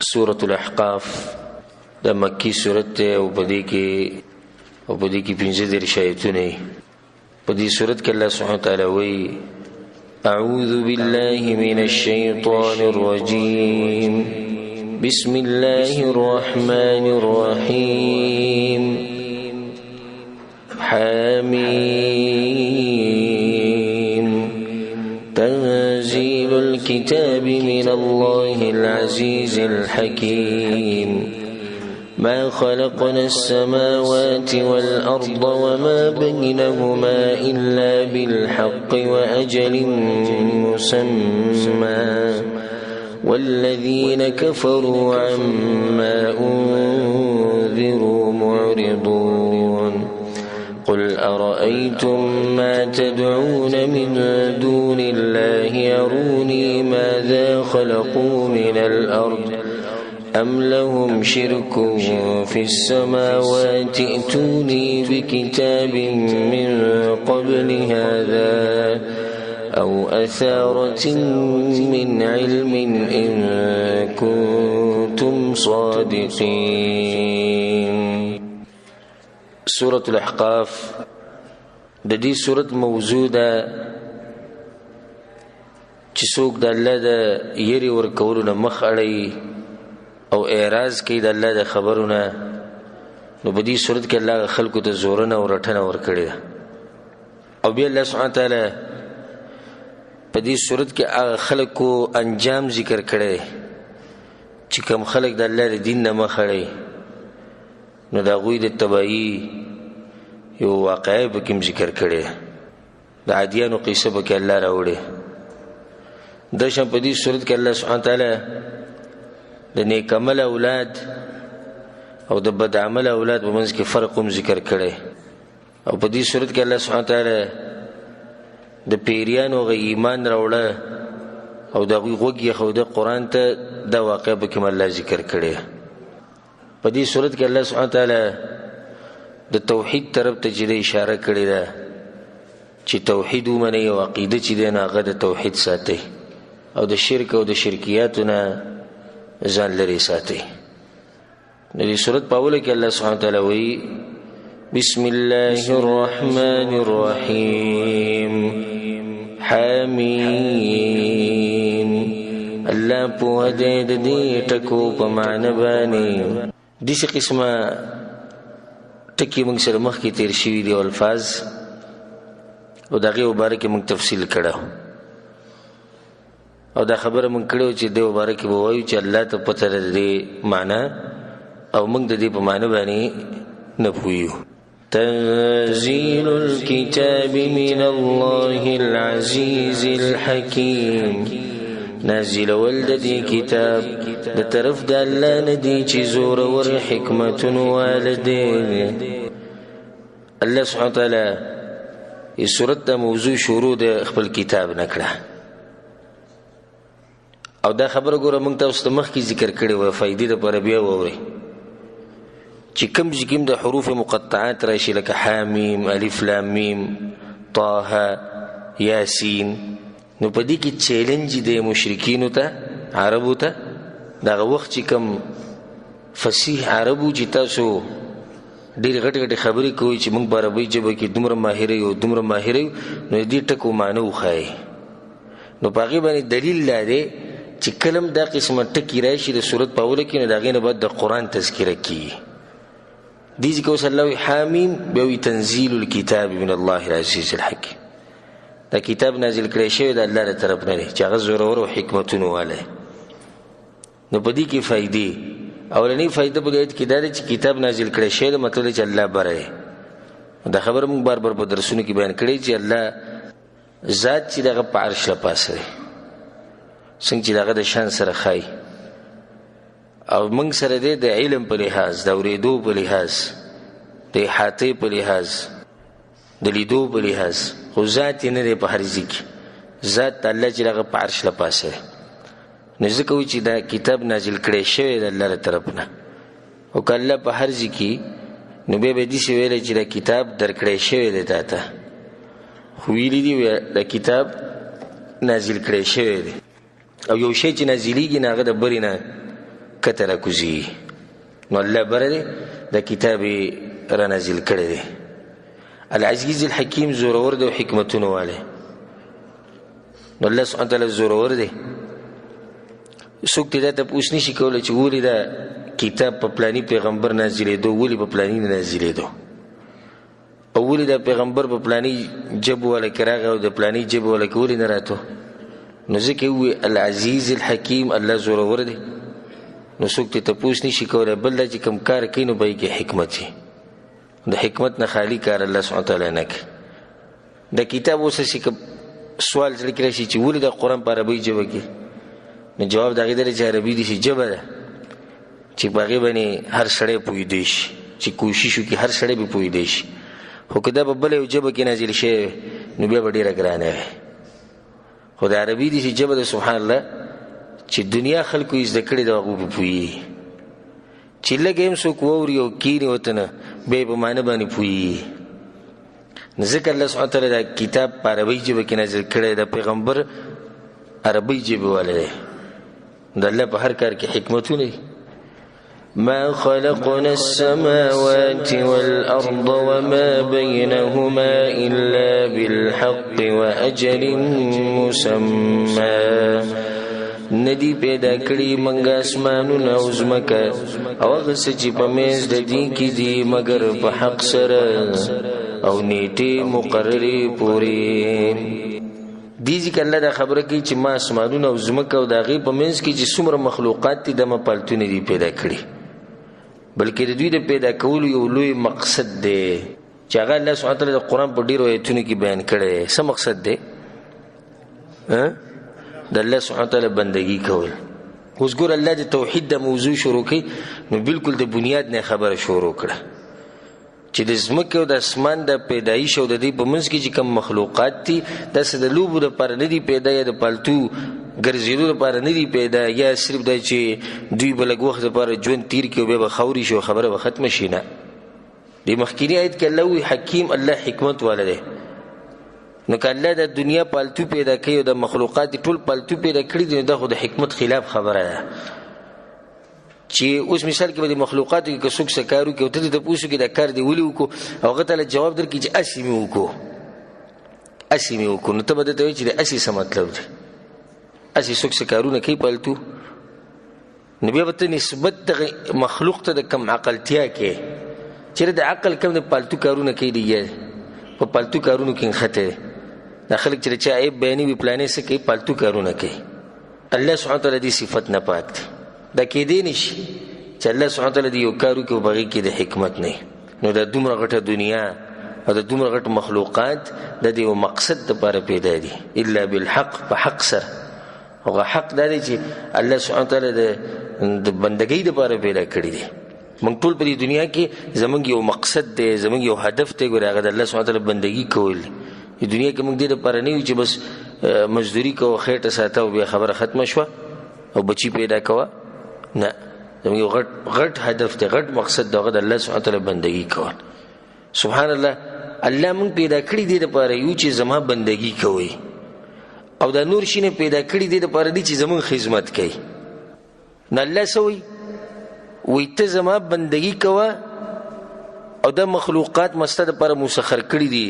سورة الاحقاف دا مکی سورت تے او پدی کی 15 آیتونه پدی سورت کے اللہ سبحانہ وتعالی وی اعوذ باللہ من الشیطان الرجیم بسم اللہ الرحمن الرحیم حامیم تنزيل الكتاب من الله العزيز الحكيم ما خلقنا السماوات والأرض وما بينهما إلا بالحق وأجل مسمى والذين كفروا عما أنذروا معرضون قل أرأيتم ما تدعون من دون الله أروني ماذا خلقوا من الأرض أم لهم شرك في السماوات ائتوني بكتاب من قبل هذا أو أثارة من علم إن كنتم صادقين. سورة الاحقاف د دې سورت موضوع ده چې څوک د الله د یری ورکولو نه مخ اړوي او اعراض کوي د الله د خبرونه، نو په دې سورت کې الله خلکو ته زورنه او رټنه ورکړي ده. او بیا الله سبحانه تعالی په دې سورت کې هغه خلکو انجام ذکر کړي چې کوم خلک د الله د دین نه مخ اړوي نو دا غوی د تباہی یو واقعي به کوم ذکر کړي. د عادیانو قصه به کې الله راوړي. د شم په دې صورت کې الله سبحانه تعالی د نیک عمل اولاد او د بد عمل اولاد په منځ کې فرق هم ذکر کړي. او په دې صورت کې الله سبحانه تعالی د پیریانو غي ایمان راوړه او د غوی غوږی خو د قران ته د واقع به کې الله ذکر کړي. په دې صورت کې الله سبحانه تعالی د توحید طرف ته جدي اشاره کړې ده چې توحید ومني او عقیده چې ده نه هغه د توحید ساتي او د شرک او د شرکیاتو نه ځان لري ساتي. د دې صورت په اوله کې الله سبحانه تعالی وایي بسم الله الرحمن الرحیم حمیم. الله په دې د دې ټکو په معنی باندې دیسه قسمه ټکی موږ سره مخ کې تیر شوي دي الفاظ او دغه مبارک موږ تفصیل کړو او دا خبره موږ کړو چې د مبارک به وایو چې الله ته پته لري معنی او موږ د دې په معنی باندې نه پوهیو. تنزيل الكتاب من الله العزيز الحكيم. نازل ولدی کتاب د طرف د الله ندی چې زور ور حکمت والدین. الله سبحانه وتعالی ای سورت د موضوع شروع د خپل کتاب نکړه او دا خبره ګوره موږ تاسو ته مخکې ذکر کړې و فائدې لپاره بیا ووري چې کوم ځکه د حروف مقطعات راشي لکه حامیم الف لام میم طه یاسین. نو پدې کې چیلنج دی مشرکینو ته عربو ته دغه وخت چې کوم فصیح عربو چې تاسو ډېر غټ خبرې کوي چې موږ په عربي ژبه کې دومره ماهر یو نو دې ټکو معنی وښایي. نو په هغې باندې دلیل لا دی چې کلم دا قسمه ټکي راشي د صورت په اوله کې نو د هغې نه بعد د قرآن تذکره کېږي. دې ځکه اوس الله وایي حامیم بیا وایي تنزیل الکتاب من الله العزیز الحکیم. دا کتاب نازل کړی شوی د الله له طرف نه دی چې هغه زورور او حکمتونو والی. نو په دې کې فایدې اولنۍ فایده په دې کې دا ده چې کتاب نازل کړی شوی د مطلب چې الله بره دی. دا خبره موږ بار بار په درسونو کې بیان کړی چې الله ذات چې دغه په عرش له پاسه دی څنګه چې دغه د شان سره ښایي او موږ سره دی د علم په لحاظ د اورېدو په لحاظ د احاطې په لحاظ د لیدو په لحاظ خو ذات یې نه دی په هر ځای کې. ذات الله چې دغه په عرش له پاسه دی. نو ځکه وایي چې دا کتاب نازل کړی شوی د الله له طرف نه او که الله په هر ځای کې نو بیا به داسې ویلی چې دا کتاب درکړی شوی دی تا ته خو ویلي دي دا کتاب نازل کړی شوی دی او یو شی چې نازلیږي نه هغه د برې نه کته را کوزي نو الله بره دی دا کتاب را نازل کړی دی. العزیز الحکیم زورور دی او حکمتونو والی. نو الله سبحانه تعالی زورور دی. څوک دې دا تپوس نشي کولی چې ولې دا کتاب په پلاني پیغمبر نازلېدو، ولې په پلاني نه نازلېدو، او ولې دا پیغمبر په پلاني جبو والا کې راغی او د پلاني جبو والا کې ولې نه راتو. نو ځکه ووایي العزیز الحکیم، الله زورور دی. نو څوک دې تپوس نشي کولی. بل دا چې کوم کار کوي نو به یې کې حکمت وي. د حکمت نه خالی کار الله سبحانه تعالی نه کوي. د کتاب اوس چې سوال زړه کې راشي چې ولې د قرآن په عربۍ ژبه کې، نو جواب د هغې دی چې عربي داسې ژبه ده چې په هغې باندې هر سړی پوهېدی شي، چې کوشش وکړي هر سړی به پوهېدی شي. خو که دا په بله یو ژبه کې نازل شوی نو بیا به ډېره ګرانه وي. خو د عربي داسې ژبه ده سبحان الله چې دنیا خلکو یې زده کړې ده، هغوی به پوهېږي. چې لږ هم څوک واوري او کښېني ورته نه بیا یې په معنی باندې پوهېږي. نو ځکه الله سبحانه تعالی دا کتاب په عربۍ ژبه کې نازل کړی. د پیغمبر عربۍ ژبې والا دی. د الله په هر کار کې حکمتونه دي. ما خلقنا السماوات والأرض وما بينهما إلا بالحق وأجل مسمى. ندی پیدا کړي منګ اسمانونه او ځمکه او هغه څه چې په منځ د دې کې دي مګر په حق سره او نیټې مقررې پورې. دې ځکه الله دا خبره کوي چې ما اسمانونه او ځمکه او د هغې په منځ کې چې څومره مخلوقات دي دمه پالتو نه دي پیدا کړي، بلکې د دوی د پیدا کولو یو لوی مقصد دی چې هغه الله سبحانه تعالی د قرآن په ډېرو ایتونو کې بیان کړی. څه مقصد دی؟ د الله سبحانه تعالی بندگی کول. اوس ګور الله د توحید د موضوع شروع کړي نو بالکل د بنیاد نه خبره شروع کړه چې د ځمکې او د اسمان د پیدایش او د دې په منځ کې چې کوم مخلوقات دي داسې د لوبو دپاره نه دي پیدا، یا د پالتو ګرځېدو دپاره نه دي پیدا، یا صرف دا چې دوی به لږ وخت دپاره ژوند تیر کړي او بیا به خاورې شي او خبره به ختمه شي. نه، د مخکیني آیت کې الله وایي حکیم، الله حکمت والا دی. نو که الله د دنیا پالتو پیدا کوي او د مخلوقات ټول پالتو پیدا کړي دي نو دا خو د حکمت خلاف خبره ده. چې اوس مثال کې به د مخلوقاتو کې که څوک څه کار وکړي او ته دې تپوس وکړي دا کار دې ولې وکړو او هغه ته جواب درکړي چې اسې مې وکړو، اسې مې وکړو، نو ته به درته وایي چې د اسې څه مطلب دی؟ اسې څوک څه کارونه کوي پالتو، نو بیا به ته نسبت د مخلوق ته د کم عقلتیا کې چېرې د عقل کم د پالتو کارونه کوي دی یا په پالتو کارونو کې نښته دی. دا خلک چې د چا عیب بیانوي پلانې څه کوي؟ پالتو کارونه کوي. الله سبحانه تعالی دې صفت نه پاک دی. دا کېدی نشي چې الله سبحانه تعالی دې یو کار وکړي او په هغې کې د حکمت نه. نو دا دومره غټه دنیا او د دومره غټ مخلوقات د دې یو مقصد دپاره پیدا دي، الا بالحق، په حق سره. هغه حق دا دی چې الله سبحانه تعالی د بندګۍ دپاره پیدا کړي دي. موږ ټول په دې دنیا کې زموږ یو مقصد دی، زموږ یو هدف دی، ګورې هغه د الله سبحانه تعالی بندګي کول دي. دنیا کې موږ دې دپاره نه یو چې بس مزدوري کوه، خېټه ساته او بیا خبره ختمه شوه او بچي پیدا کوه. نه، زموږ یو غټ هدف دی، غټ مقصد دی، هغه د الله سبحانه تعالی بندګي کول. سبحان الله، الله موږ پیدا کړي دې دپاره یو چې زما بندګي کوئ، او دا نور شي نه پیدا کړي دې دپاره دي چې زموږ خدمت کوي. نو الله څه وایي؟ وایي ته زما بندګي کوه او دا مخلوقات ما ستا دپاره مسخر کړي دي،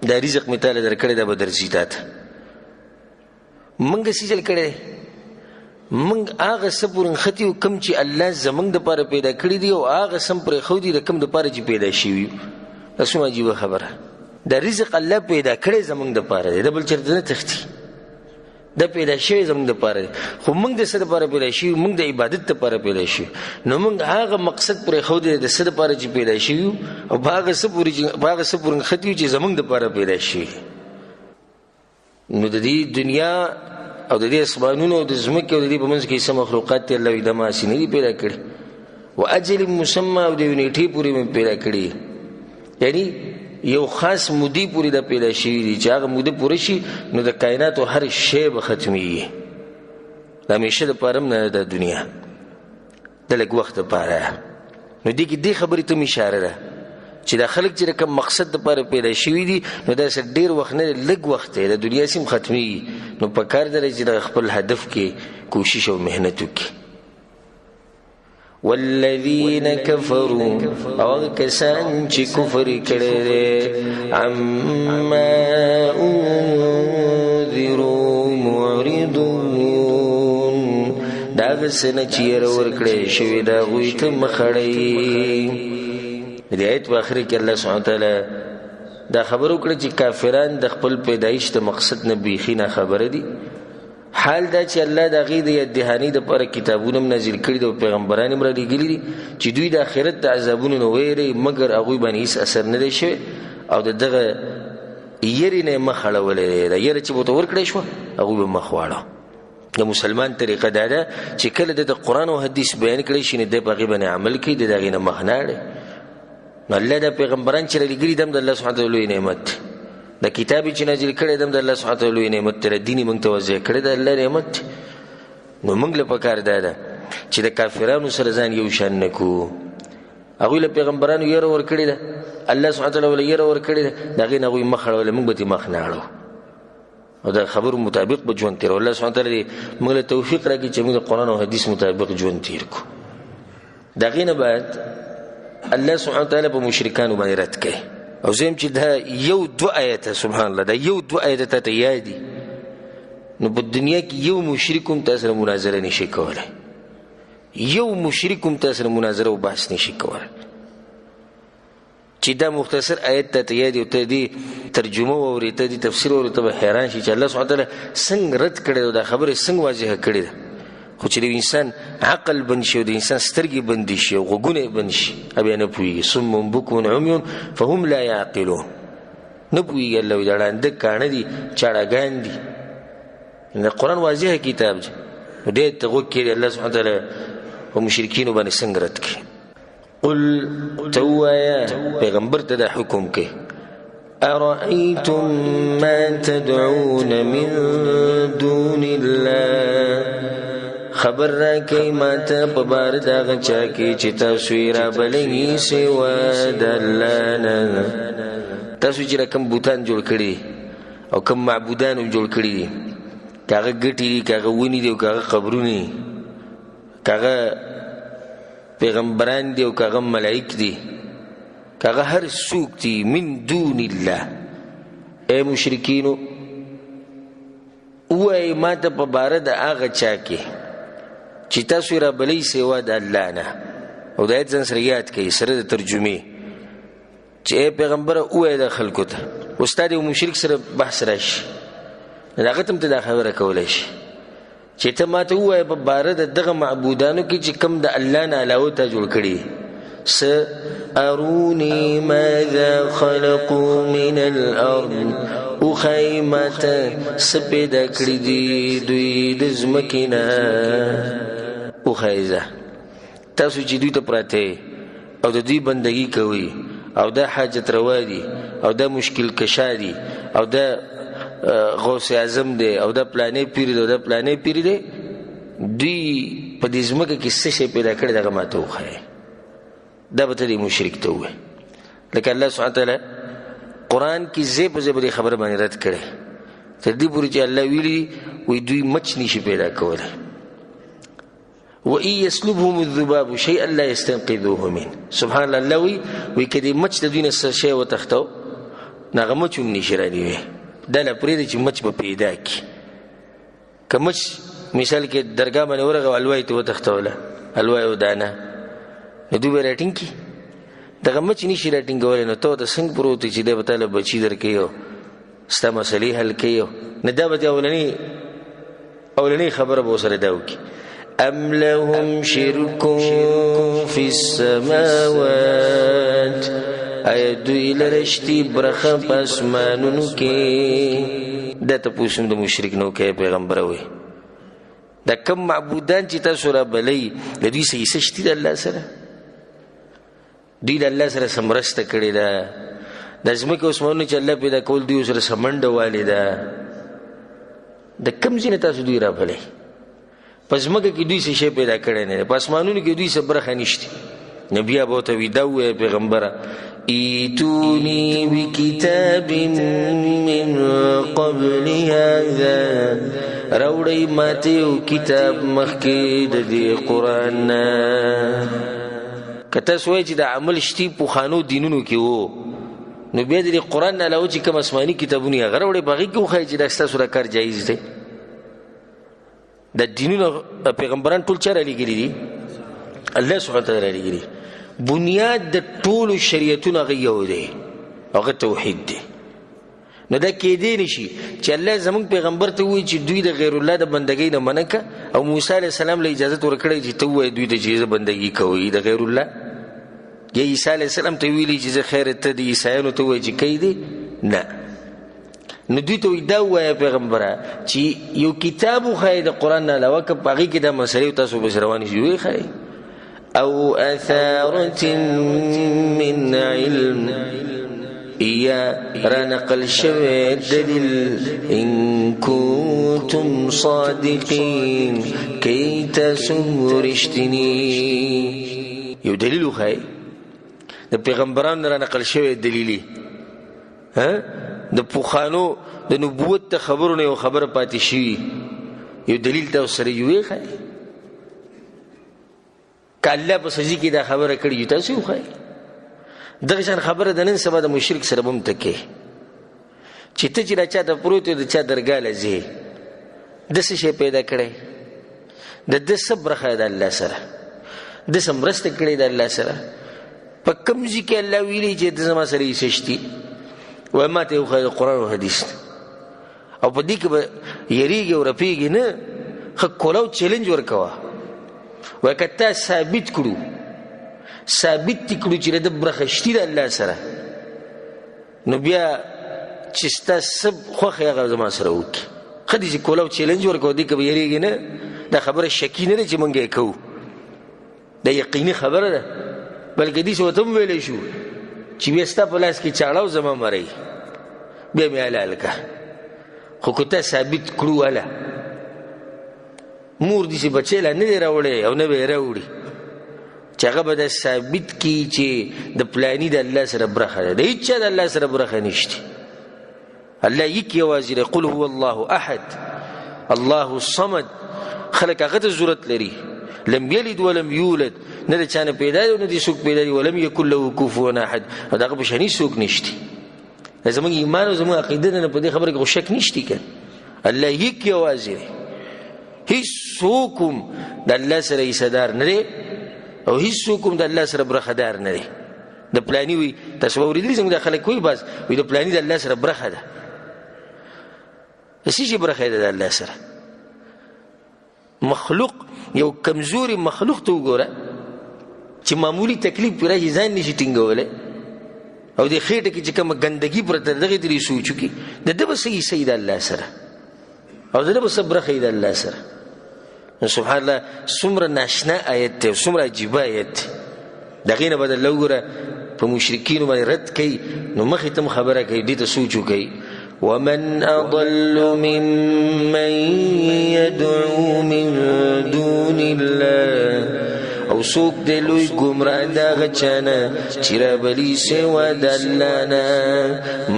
دا رزق مې تاله در کړی دا به درځي تا ته. موږ څه چل کړی دی؟ موږ هغه څه پورې نښتي یو کوم چې الله زموږ دپاره پیدا کړي دي او هغه څه هم پرېښودي د کوم دپاره چې پیدا شوي یو. دا څومره عجیبه خبره. دا رزق الله پیدا کړی زموږ دپاره دی، دا بل چېرته نه تښتي. دا پیدا شوی زموږ دپاره دی، خو موږ د څه دپاره پیدا شوي؟ موږ د عبادت دپاره پیدا شوي. نو موږ هغه مقصد پرېښودی دی د څه دپاره چې پیدا شوي یو او په هغه څه پورې نښتي یو چې زموږ دپاره پیدا شوي. نو د دې دنیا او د دې اسمانونو او د ځمکې او د دې په منځ کې څه مخلوقات دي الله وایي دا ما هسې نه دي پیدا کړي. و اجل مسمى، او د یو نیټې پورې مې پیدا کړي، یعنی یو خاص مودې پورې دا پیدا شوي دي چې هغه موده پوره شي نو د کائناتو هر شی به ختمیږي. د همیشه دپاره هم نه ده دنیا، د لږ وخت دپاره. نو دې کې دې خبرې ته م اشاره ده چې دا خلک چې د کوم مقصد دپاره پیدا شوي دي نو داسې ډېر وخت نه دی، لږ وخت دی، د دنیا سیم ختمیږي. نو په کار دی چې د خپل هدف کې کوشش او محنت وکړي. والذین کفروا او کسان چې کفر کړي عما انذروا معرضون دا څنګه چې ورکړي شوی دا غوي ته مخړی. دې آیت په اخر کې الله سبحانه وتعالی دا خبرو کړی چې کافران د خپل پیدایش ته مقصد نه بیخي نه خبره دي. حال دا چې الله د هغې د یدهاني دپاره کتابونه هم نازل کړي دي او پیغمبران هم رالیږلي دي چې دوی د آخرت د عذابونو نه ویری مګر هغوی باندې هېڅ اثر نه دی شوی او د دغه یرې نه یې مخ اړولی دی. دا یره چې به ورته ورکړی شوه هغوی به مخ واړه. د مسلمان طریقه دا ده چې کله د قرآن او حدیث بیان کړی شي نو دی په هغې باندې عمل کوي، د هغې نه مخ نه اړوي. نو الله دا پیغمبران چې رالیږلي دي هم د الله سبحانه وتعالی لوی نعمت دی. دا کتاب چې نازل کړی دی هم د الله سبحانه وتعالی لوی نعمت دی. دین یې موږ ته وضع کړی د الله نعمت دی. نو موږ له پکار دا ده چې د کافرانو سره ځان یو شان نه کړو. هغوی له پیغمبرانو یره ورکړې ده، الله سبحانه وتعالی ولې یره ورکړې ده، د هغې نه هغوی مخ اړولی، موږ به ترې مخ نه اړو او د خبرو مطابق به ژوند تېرو. الله سبحانه وتعالی موږ له توفیق راکړي چې موږ د قرآن او حدیث مطابق ژوند تېر کړو. د هغې نه بعد الله سبحانه وتعالی په مشرکانو باندې رد کوي. او زم چې دا یو دو آیته سبحان الله دا یو دو آیته ته یادي نو په دنیا کې یو مشرک هم تاسو سره مناظره نشي کولای، یو مشرک هم تاسو سره مناظره او بحث نشي کولای. چې دا مختصر آیت ته یادي او ته دې ترجمه واورې ته دې تفسیر واورې ته به حیران شي چې الله سبحانه وتعالی څنګه رد کړی او دا خبرې څنګه واضحه کړې ده. خو چې د انسان عقل بند شي او د انسان سترګې بندې شي او غوږونه یې بند شي بیا نه پوهېږي. صم بکم عمي فهم لا یعقلون. نه پوهېږي الله وایي دا ړانده کاڼه دي چاړهګان دي. د قرآن واضح کتاب دی نو دې ته غوږ کړي الله سبحانه وتعالی په مشرکینو باندې څنګه رد کړي. قل ته ووایه پیغمبر ته دا حکم کوي ارأیتم ما تدعون من دون الله خبر را کئی ماتا پا بار داغ چاکی چی تاسو رابلنگی سوا دلانا. تاسو چی را کم بوتان جوڑ کردی او کم معبودان جوڑ کردی، کاغا گٹی دی، کاغا ونی دی، کاغا قبرونی، کاغا پیغمبران دی او کاغا ملائک دی، کاغا هر سوک دی من دون اللہ. اے مشرکینو اوئی ماتا پا بار دا آغا چاکی چې تاسو را بلی سوا د الله نه. او د آیت ځان سره یاد کړئ سره د ترجمې چې ای پیغمبره ووایه د خلکو ته استاد یو مشرک سره بحث راشي نو هغه ته هم ته دا خبره کولی شي چې ته ما ته ووایه په باره د دغه معبودانو کې چې کوم د الله نه علاوه تا جوړ کړي سأروني ماذا خلقوا من الأرض وخی ماته څه پیدا کړي دي دوی د ځمکې نه. وخیزه تاسو چې دوی ته پراته او د دوی بندګي کوئ او دا حاجت روا دي او دا مشکل کشا دي او دا غوث اعظم دی او دا پلانې پیر دی او دا پلانې پیر دی، دوی په دې ځمکه کې څه شی پیدا کړي دغه ماته وښایه. دا به ته دې مشرک ته ووایې. لکه الله سبحانه وتعالی قرآن کې ځای په ځای به دې خبره باندې رد کړی تر دې پورې چې الله ویلي وایي دوی مچ نشي پیدا کولی. وَإِن يَسْلُبْهُمُ الذُّبَابُ شَيْئًا لَا يَسْتَنقِذُوهُ مِنْهُ. سبحان الله الله وایي که دې مچ د دوی نه څه شی وتښتو نو هغه مچ هم نشي رانیوی. دا لا پرېږده چې مچ به پیدا کړي. که مچ مثال کې درګاه باندې ورغه او الوی ته وتښتوله الوی او دانه نو دوی به راټینګ کړي. دغه مچ نشي راټینګولی نو ته ورته څنګه پروت چې دی به تاله بچي درکوي او ستا مسلې حل کوي نو دا به اولنۍ خبره به ورسره دا وکړي ام لهم شرک فی السماوات آیا دوی لرشتي برخه په اسمانونو کې. دا تپوس هم د مشرک نه وکړئ پیغمبره وایي دا کم معبودان چې تاسو را بلئ د دوی څه حصه شتي د الله سره؟ دوی د الله سره څه مرسته کړې ده؟ د ځمکې اسمانونه چې الله پیدا کول دوی سره څه منډه والې ده؟ د کم ځای نه تاسو دوی را بلئ؟ په ځمکه کې دوی څه شی پیدا کړی نه دی، په اسمانونو کې دوی څه برخه نشته. نو بیا به ورته وي دا ووایه پیغمبره ایتونی بکتاب من قبل هذا راوړی ماته یو کتاب مخکې د دې قرآن نه. که تاسو وایئ چې د عمل شتي پخوانو دینونو کې وو نو بیا د قرآن نه علاوه چې کوم آسماني کتابونه هغه راوړئ په هغې کې وښایئ چې دا ستاسو دا کار جایز دی. دا دینونه پیغمبران ټول چا رالیږلي دي؟ الله سبحانه وتعالی رالیږلي. بنیاد د ټولو شریعتونو هغه یو دی، هغه توحید دی. نو دا کېدی نشي چې الله زموږ پیغمبر ته ووایي چې دوی د غیر الله د بندګۍ نه منع که، او موسی علیه السلام له اجازت ورکړی چې ته ووایې دوی ته چې زه بندګي کوئ د غیر الله، یا عیسی علیه السلام ته ویلي چې زه خیر ته د عیسایانو ته ووایې چې کوي دی نه. نو دوی ته دا ووایه پیغمبره چې یو کتاب وښایې د قرآن نه علاوه که په هغې کې دا مسلې تاسو پسې روانې شي ویې ښایې او اثارة من علم یا رانقل شوی دلیل ان کنتم صادقین کی تاسو رښتینی یو دلیل وښایئ د پیغمبرانو نه رانقل شوی دلیلي د پخوانو د نبوت د خبرو نه یو خبره پاتې شوي یو دلیل تاسو سره یې وښایئ. که الله په سجدې کې دا خبره کړې وي تاسو یې وښایئ. دغه شان خبره د نن سبا د مشرک سره به هم ته کوې چې ته چې را چا ته پروت یو د چا درګاه له ځې ده څه شی پیدا کړی د ده څه برخه د الله سره ده څه مرسته کړې د الله سره په کوم ځای کې الله ویلي چې ته زما سره یې څه شتي وایي ما ته یې وښایه د قرآن او حدیث او په دې کې به یریږي او رپېږي نه ښه کولاو چیلنج ورکوه وایي که تا ثابت کړو چې د برخه شتي د الله سره نو بیا چې ستا څه خوښ یې هغه زما سره وکړي ښه دي چې کولاو چیلنج ورکوه دې که به یریږي نه دا خبره شکي نه ده چې موږ یې کوو دا یقیني خبره ده بلکې دې ورته هم ویلی شو چې بیا ستا په لاس کې چاړه او زما مرۍ بیا مې حلال که خو که تا ثابت کړو هله مور داسې بچی لا نه دی راوړی او نه به یې راوړي چې هغه به دا ثابت کړي چې د پلاني د الله سره برخه ده د هېڅ چا د الله سره برخه نشته. الله یک یوازې دی قل هو الله احد الله الصمد خلک هغه ته ضرورت لري لم یلد ولم یولد نه د چا نه پیدا دی او نه د څوک پیدا دی ولم یکن له کفوا احد او د هغه په شاني څوک نشته. زموږ ایمان او زموږ عقیده نه په دې خبره کې خو شک نشته که الله یک یوازې دی هیڅوک هم د الله سره حصهدار نه دی او هیڅوک هم د الله سره برخهدار نه دی. د پلاني وي تاسو به اورېدلي زموږ دا خلک وایي بس وایي د پلاني د الله سره برخه ده د څه شي برخه ده د الله سره مخلوق یو کمزوري مخلوق ته وګوره چې معمولی تکلیف پرې راشي ځان نشي ټینګولی او د خېټه کې چې کومه ګندګي پرته ده دغې ترې سوچو کې د ده به څه حصه د الله سره او د ده به څه برخه د الله سره. سبحان الله څومره ناشنا آیت دی او څومره عجیبه آیت دی. د هغې نه به د الله وګوره په مشرکینو باندې رد کوي نو مخې ته هم خبره کوي دې ته سوچ وکوي ومن اضل ممن يدعو من دون الله او څوک دی لوی ګمراه د هغه چا نه چې رابلي سوا د الله نه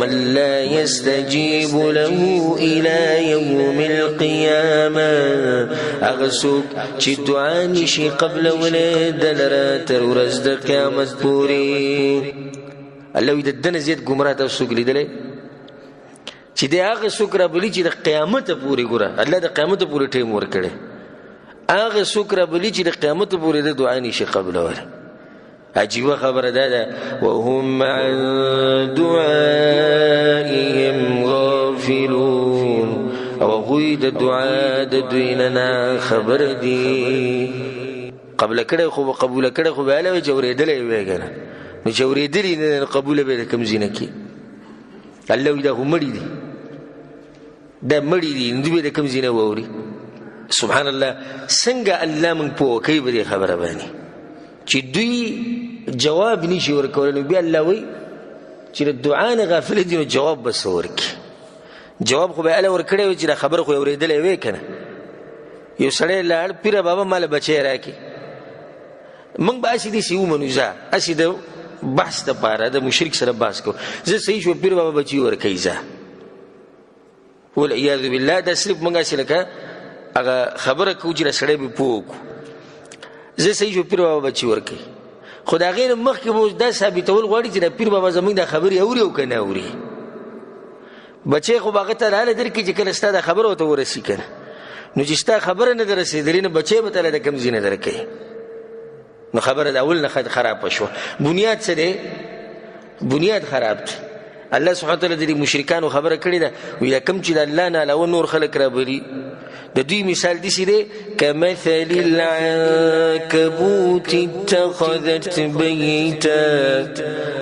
من لا يستجيب له الى يوم القيامه هغه څوک چې دعا نشي قبلولی د لره تر ورځ د قیامت پورې. الله وایي د ده نه زیات ګمراه تاسو څوک لیدلی چې دی هغه څوک رابلي چې د قیامته پورې ګوره الله د قیامته پورې ټیم ورکړی هغه څوک رابلي چې د قیامته پورې د دعا نشي قبلولی. عجیبه خبره دا ده وهم عن دعائهم غافلون او هغوی د دعا د دوی نه خبر دي قبله کړی خو قبوله کړی خو به هله وی چې اورېدلی وی که نه نو چې اورېدلي نه قبوله به د کوم ځای نه کړي الله وی دا خو مړي دي دا مړي دي نو دوی به د کوم ځای نه واوري. سبحان الله څنګه الله موږ پوه کوي په دې خبره باندې چې دوی جواب نشي ورکولی نو بیا الله وی چې د دعا نه غافله دي نو جواب به څه ورکړي جواب خو به هله ورکړی وي چې دا خبره خو یې اورېدلی وی که نه یو سړی لاړ پیره بابا ماله بچی راکړي موږ به هسې داسې ومنو ځه هسې د بحث دپاره د مشرک سره بحث کوو زه صحیح شو پیر بابا بچي ورکوي ځه والعیاذ بالله دا صرف موږ هسې لکه هغه خبره کوو چې سړی به پوه وکړو. زه صحیح شو پیر بابا بچي ورکوي، خو د هغې نه مخکې به دا ثابتول غواړي چې د پیر بابا زموږ دا خبرې اوري او که نه اوري. بچی خو به هغه ته لاله درکړي چې کله ستا دا خبره ورته ورسي که نه، نو چې ستا خبره نه در رسېدلې نه بچی به تاله د کوم ځای نه درکوي. نو خبره د اول نه خرابه شوه. بنیاد څه دی؟ بنیاد خراب دی. الله سبحانه وتعالی د دې مشرکانو خبره کړې ده، ویل کوم چې د الله نه علاوه نور خلک رابلي د دوی مثال داسې دی کمثل العنکبوت اتخذت بیتا.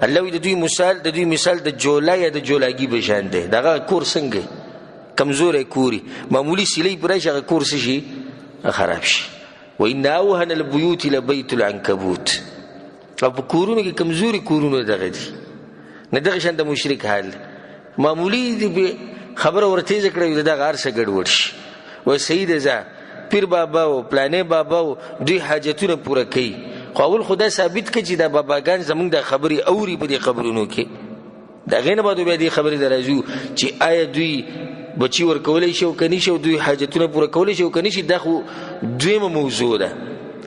الله وایي د دوی مثال د جولا یا د جولاګي په شان دی. دغه کور څنګه کمزوری کوري، معمولي سیلۍ پرې شي هغه کور څه شي خراب شي. وان اوهن البیوت لبیت العنکبوت. او په کورونو کې کمزوري کورونه دغه دي، نه دغه شان د مشرک حال. معمولي خبره ورتیزه کړې دغه هر څه ګډوډ شي. و سید ځه پیر بابا او پلانې بابا او دوی حاجتونه پوره کوي، خو اول خدا ثابت کړي چې دا باباګان زموږ د خبرې اوري په دې خبرونو کې. د هغې نه بعد بیا دې خبرې ته راځو چې آیا دوی بچي ورکولی شي او که نه شي، او دوی حاجتونه پوره کولی شي او که نه شي. دا خو دویمه موضوع ده،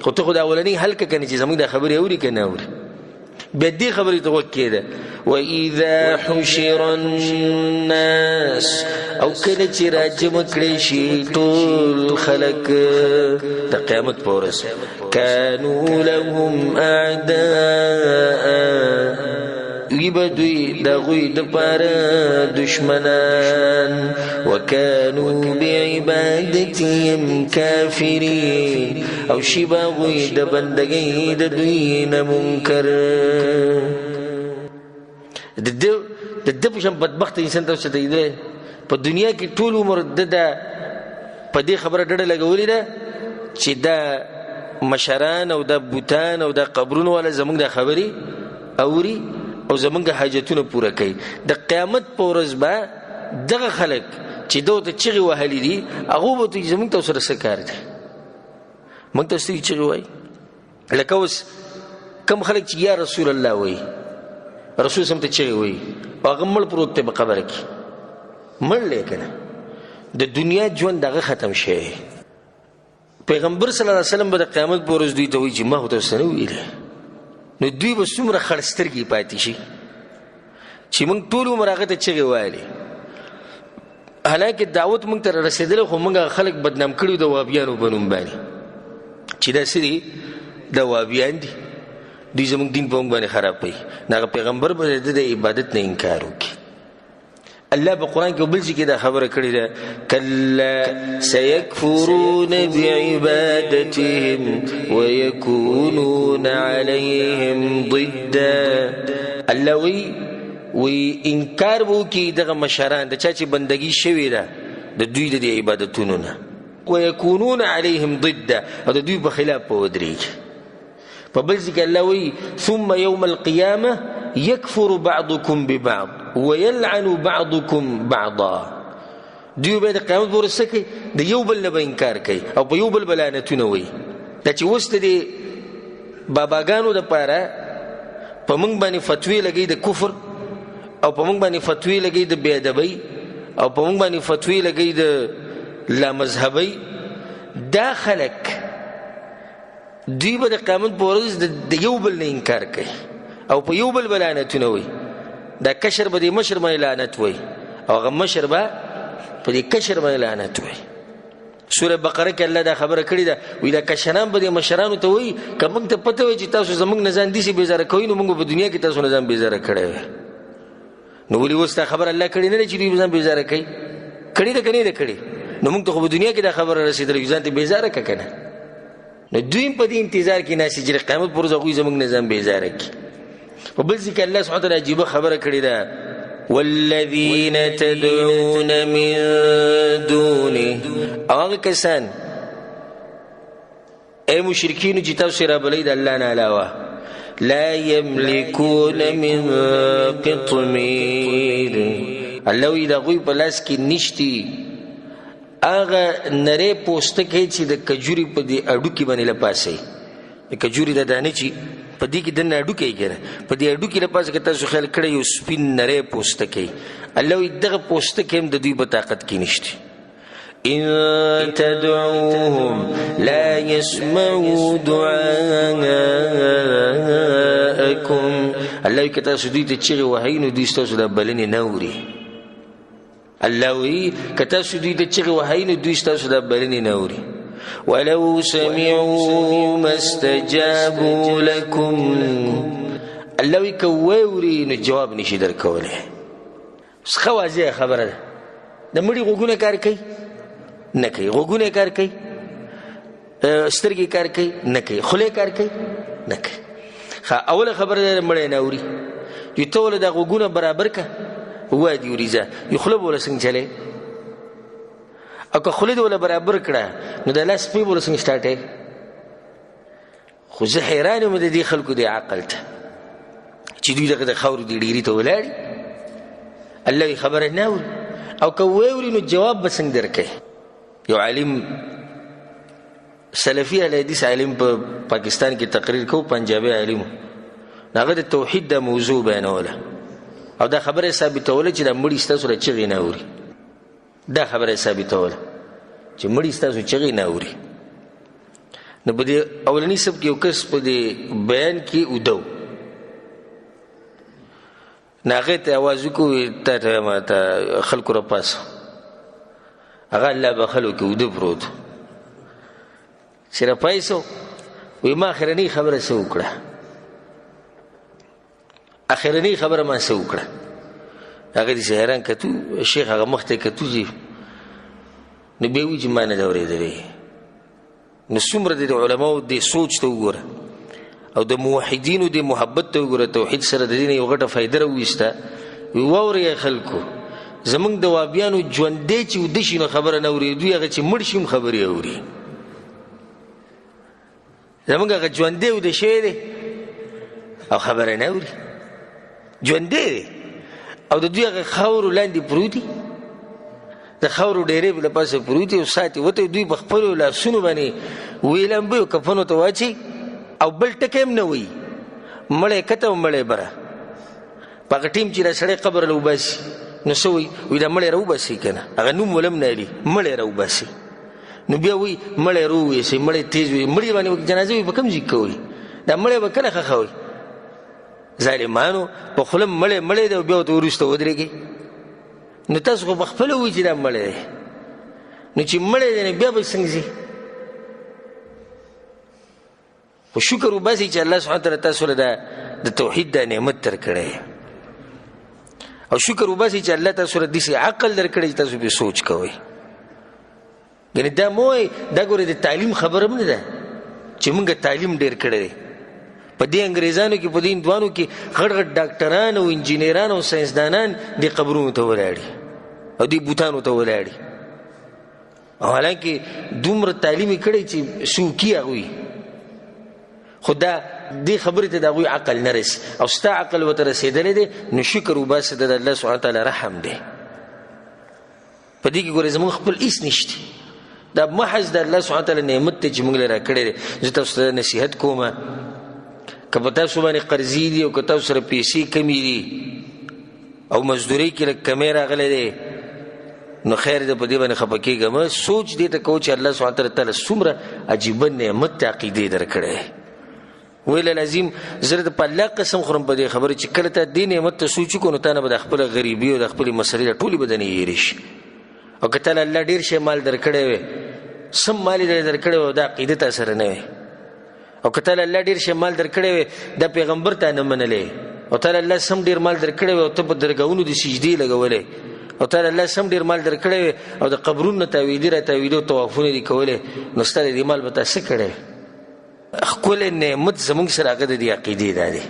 خو ته خو د اولنۍ حل که که نه چې زموږ د خبرې اوري که نه اوري. بیا دې خبرې ته غوږ کېده. وَإِذَا حُشِرَ النَّاسِ او کله چې راجمع کړی شي ټول خلک د قیامت په ورځ كانوا لهم أعداء وی به دوی د هغوی دپاره دشمنان وكانوا بعبادتهم کافرین او شي به هغوی د بندګۍ د دوی نه منکر. د ده په شان بدبخته انسان ته څه دی په دنیا کې ټول عمر د په دې خبره ډډه لګولې ده چې دا مشران او دا بوتان او دا قبرونه والا زموږ د خبرې اوري او زموږ حاجتونه پوره کوي. د قیامت په ورځ به دغه خلک چې دو ته چغې وهلي دي هغو به زموږ ته سره څه کار دی؟ موږ ته سترګې چغې وایي. لکه اوس کم خلک چې یا رسول الله وایي، رسول سم ته چغې وایي او هغه مړ پروت دی په قبره کې، مړ دی که نه. د دنیا ژوند دغه ختم شوی. پیغمبر صلی الله علیه وسلم به د قیامت په ورځ دوی ته وایي چې ما خو ته څه نه ویلې. نو دوی به څومره خړ سترګې پاتې شي چې موږ ټول عمر هغه ته چغې وایلې. حالانکه دعوت موږ ته رسېدلی، خو موږ خلک بدنام کړي د وابیانو په نوم باندې چې دا څه دي؟ د وابیان دي. دوی زموږ دین په موږ باندې خراب کوي. هغه پیغمبر به د عبادت نه انکار وکړي. الله په قرآن کې بل ځای کې دا خبره کړې ده کلا سيكفرون بعبادتهم ويكونون عليهم ضدا. الله وی انکار به وکړي دغه مشران د چا چې بندګي شوې ده د دوی د عبادتونو نه، ويكونون عليهم ضدا او د دوی په خلاف به ودرېږي. په بل ځای کې الله وی ثم يوم القيامة يكفر بعضكم ببعض ويلعن بعضكم بعضا. دوی به د قیامت په ورځ څه کوي؟ د یو بل نه به انکار کوي او په یو بل به لعنتونه وایي. دا چې اوس د باباګانو دپاره په موږ باندې فتوی لګوي د کفر او په موږ باندې فتوی لګوي د بې ادبۍ او په موږ باندې فتوی لګوي د لامذهبۍ، دا خلک دوی به د قیامت په ورځ د یو بل نه انکار کوي او په یو بل به لعنتونه وایي. دا کشر به د مشر باندې لعنت وایي او هغه مشر به په دې کشر باندې لعنت وایي. سوره بقره کې الله دا خبره کړې ده، وایي دا کشران به د مشرانو ته وایي که موږ ته پته وایي چې تاسو زموږ نه ځان داسې بېزاره کوئ نو موږ په دنیا کې تاسو نه ځان بېزاره کړی وی. نو ولې اوس دا خبره الله کړې نه ده چې دوی به ځان بېزاره کوي؟ کړې ده که نه ده کړې؟ نو موږ ته خو په دنیا کې دا خبره رسېدلې ځان ته بېزاره که که نه. نو دوی په دې انتظار کې ناست چې قیامت پر ورځ هغوی زموږ نه ځان بېزاره کړي. په بل ځای کې الله سبحانه وتعالی عجیبه خبره کړې ده والذین تدعون من دونه. او هغه کسان ای مشرکینو چې تاسو رابلئ د الله نه علاوه لا یملکون من قطمیر. الله وایي د هغوی په لاس کې نشتي هغه نری پوستکی چې د کجوري په دې اډوکي باندې لپاسئ. د کجوري د دانې چې په دې کې دننه اډوکی کنه، په دې اډوکي لپاسه که تاسو خیال کړی یو سپین نری پوستکی، الله وایي دغه پوستکی هم د دوی په طاقت کې نشته. إن تدعوهم لا يسمعوا دعاءكم. الله کتا سدوی ته چغې وهئ نو دوی ستاسو دا بلنې نه اوري. الله وی کتا سدوی ته چغې وهئ نو دوی ستاسو دا بلنې نه اوري. ولو سمعوا ما استجابوا لكم. الله وی که واوري نو جواب نشي درکولی. اوس ښه واضحه خبره ده. د مړي غوږونه کار کوي؟ نه کوي. غوږونه کار کوي؟ سترګې کار کوي؟ نه کوي. خولې کار کوي؟ نه کوي. اوله خبره ده مړی نه اوري. یو ته ولې دا غوږونه برابر که وادي وریځه یو خوله به وله څنګه چلی او که خوله دې وله برابر کړه نو د لاس پی به وله څنګه سټاټی. خو زه حیران یم د دې خلکو دې عقل ته چې دوی دغه د خاورو دې ډیري ته ولاړي. الله وی خبره نه اوري او که واوري نو جواب به څنګه درکوي. یو عالم سلفي اهل حدیث عالم په پاکستان کې تقریر کو، پنجابي عالم، هغه د توحید د موضوع بیانوله او دا خبره ثابتوله چې د مړي ستاسو د چغې نه اوري. دا خبره ثابتوله چې مړي ستاسو چغې نه اوري. نو په دې اولني سب کې یو کس په دې بیان کې ودو، نو هغې ته اواز وکړو تا ته ماته خلکو راپاسه. هغه الله بخلو کې وده پروت چې راپایسو وی ما اخرنۍ خبره څه وکړه، اخرنۍ خبره ما څه وکړه. هغه دې حیران کتو، شیخ هغه مخ ته کتو چې نو بیا وایي چې ما نه ده اورېدلې. نو څومره د علماو دې سوچ ته وګوره او د موحدینو دې محبت ته وګوره. توحید سره د دې نه یو غټه فایده راوویسته. وی واورئ خلکو زمونږ د وابیانو ژوندی چې وده شي نو خبره نه اوري، دوی هغه چې مړ شي هم خبرې اوري. زمونږ هغه ژوندی وده شوی دی او خبره نه اوري، ژوندی دی او د دوی هغه خاورو لاندې پروت دي، د خاورو ډیرې له پاسه پروت دي او ساتي وته دوی په خپلو لاسونو باندې وی لمبې او کفنو ته واچي او بل ټکی هم نه وایي. مړی کته او مړی بره. په هغه ټیم چې دا سړی قبر له وباسي نو څه وایي؟ وایي دا مړی راوباسئ که نه، هغه نوم ولم نه علي، مړی راوباسئ. نو بیا وایي مړی راوویسئ، مړی تیز وي، مړی باندې جنازه وي په کوم ځای کې کوئ؟ دا مړی به کله ښخوئ؟ ظالمانو په خوله مړی مړی دی او بیا ورته وروسته ودرېږئ. نو تاسو خو په خپله وایي چې دا مړی دی، نو چې مړی دی نو بیا به څنګه ځي؟ خو شکر وباسئ چې الله سبحانه تعالی تاسو له د توحید دا نعمت درکړی، او شکر وباسئ چې الله تاسو له داسې عقل درکړی چې تاسو پرې سوچ کوئ. یعنې دا مه وایئ دا ګورئ د تعلیم خبره هم نه ده چې موږ تعلیم ډېر کړی دی. په دې انګریزانو کې په دې هندوانو کې غټ غټ ډاکټران او انجینران او ساینسدانان دې قبرونو ته ولاړي او دې بوتانو ته ولاړي، او حالانکه دومره تعلیم یې کړی چې څوکي هغوی. خو دا دې خبرې ته د هغوی عقل نه رسي او ستا عقل ورته رسېدلی دی، نو شکر وباسه د الله سبحانه تعالی رحم دی. په دې کې ګورې زموږ خپل هېڅ نشته، دا محض د الله سبحانه تعالی نعمت دی چې موږ له راکړی دی. زه تاسو ته نصیحت کوم که په تاسو باندې قرضې دي او که تاسو سره پیسې کمې دي او مزدورۍ کې لږ کمی راغلی دی نو خیر دی، په دې باندې خفه کېږه مه. سوچ دې ته کوو چې الله سبحانه تعالی څومره عجیبه نعمت ته عقیدې درکړی. ویل لازم زه د په الله قسم خورم په دې خبره چې کله ته دې نعمت ته سوچ وکړو نو تا نه به د خپله غریبي او د خپلې مسلې ټولې به درنه هېرې شي. او که تعالی الله ډېر شی مال درکړی وی، سم مال یې درکړی وی او دا عقیده تا سره نه وی، او که تعالی الله ډېر شی مال درکړی وی دا پیغمبر تا نه منلی، او تعالی الله سم ډېر مال درکړی وی او ته په درګاهونو د سجدې لګولی، او تعالی الله سم ډېر مال درکړی وی او د قبرونو نه تاویدي را تاویدي او طوافونه دې کولی، نو ستا د دې مال به تا څه کړی؟ ښکلی نعمت زموږ سره هغه د دې عقیدې دا دی.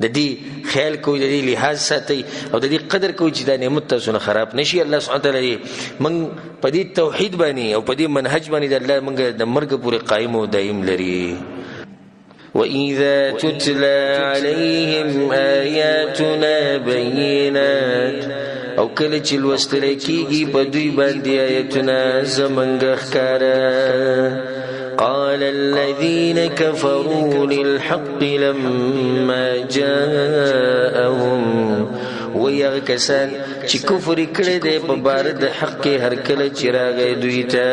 د دې خیال کوئ، د دې لحاظ ساتئ او د دې قدر کوئ چې دا نعمت تاسو نه خراب نشي. الله سبحانه تعالی موږ په دې توحید باندې او په دې منهج باندې د الله موږ د مرګ پورې قایم او دایم لري. وَإِذَا تُتْلَى عَلَيْهِمْ آيَاتُنَا بَيِّنَاتٍ، او کله چې لوستل کېږي په دوی باندې آیتونه زموږ ښکاره. قال الذين كفروا للحق لما جاءهم وی هغه کسان چې کفر کړی دی په باره د حق هر کله چې راغی دوی ته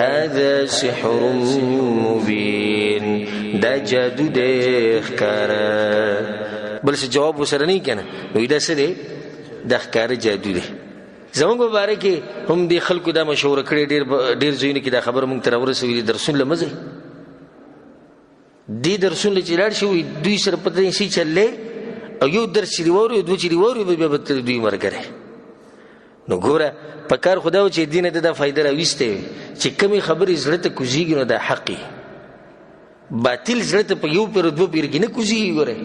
هذا سحر مبین دا جادو دی ښکاره بل څه جواب ورسره نه کنه وی دا څه دی دا ښکاره جادو دی زمونږ مبارک کې هم دې خلکو دا مشوره کړې ډېر ځایونه کې دا خبره مونږ ته راورسوي درسونه له مه ځئ دې درسونه چې لاړ شي دوی سره پته نشي چللی او یو درس چې دې واوري دوه چې دې واوري بیا به تر دوی ملګری نو ګوره په کار خو دا و چې دې نه دا فایده راویستی وي چې کمې خبرې زړه ته کوزېږي نو دا حق باطل زړه ته په یو پیر دوه پیر کې نه کوزېږي ګوره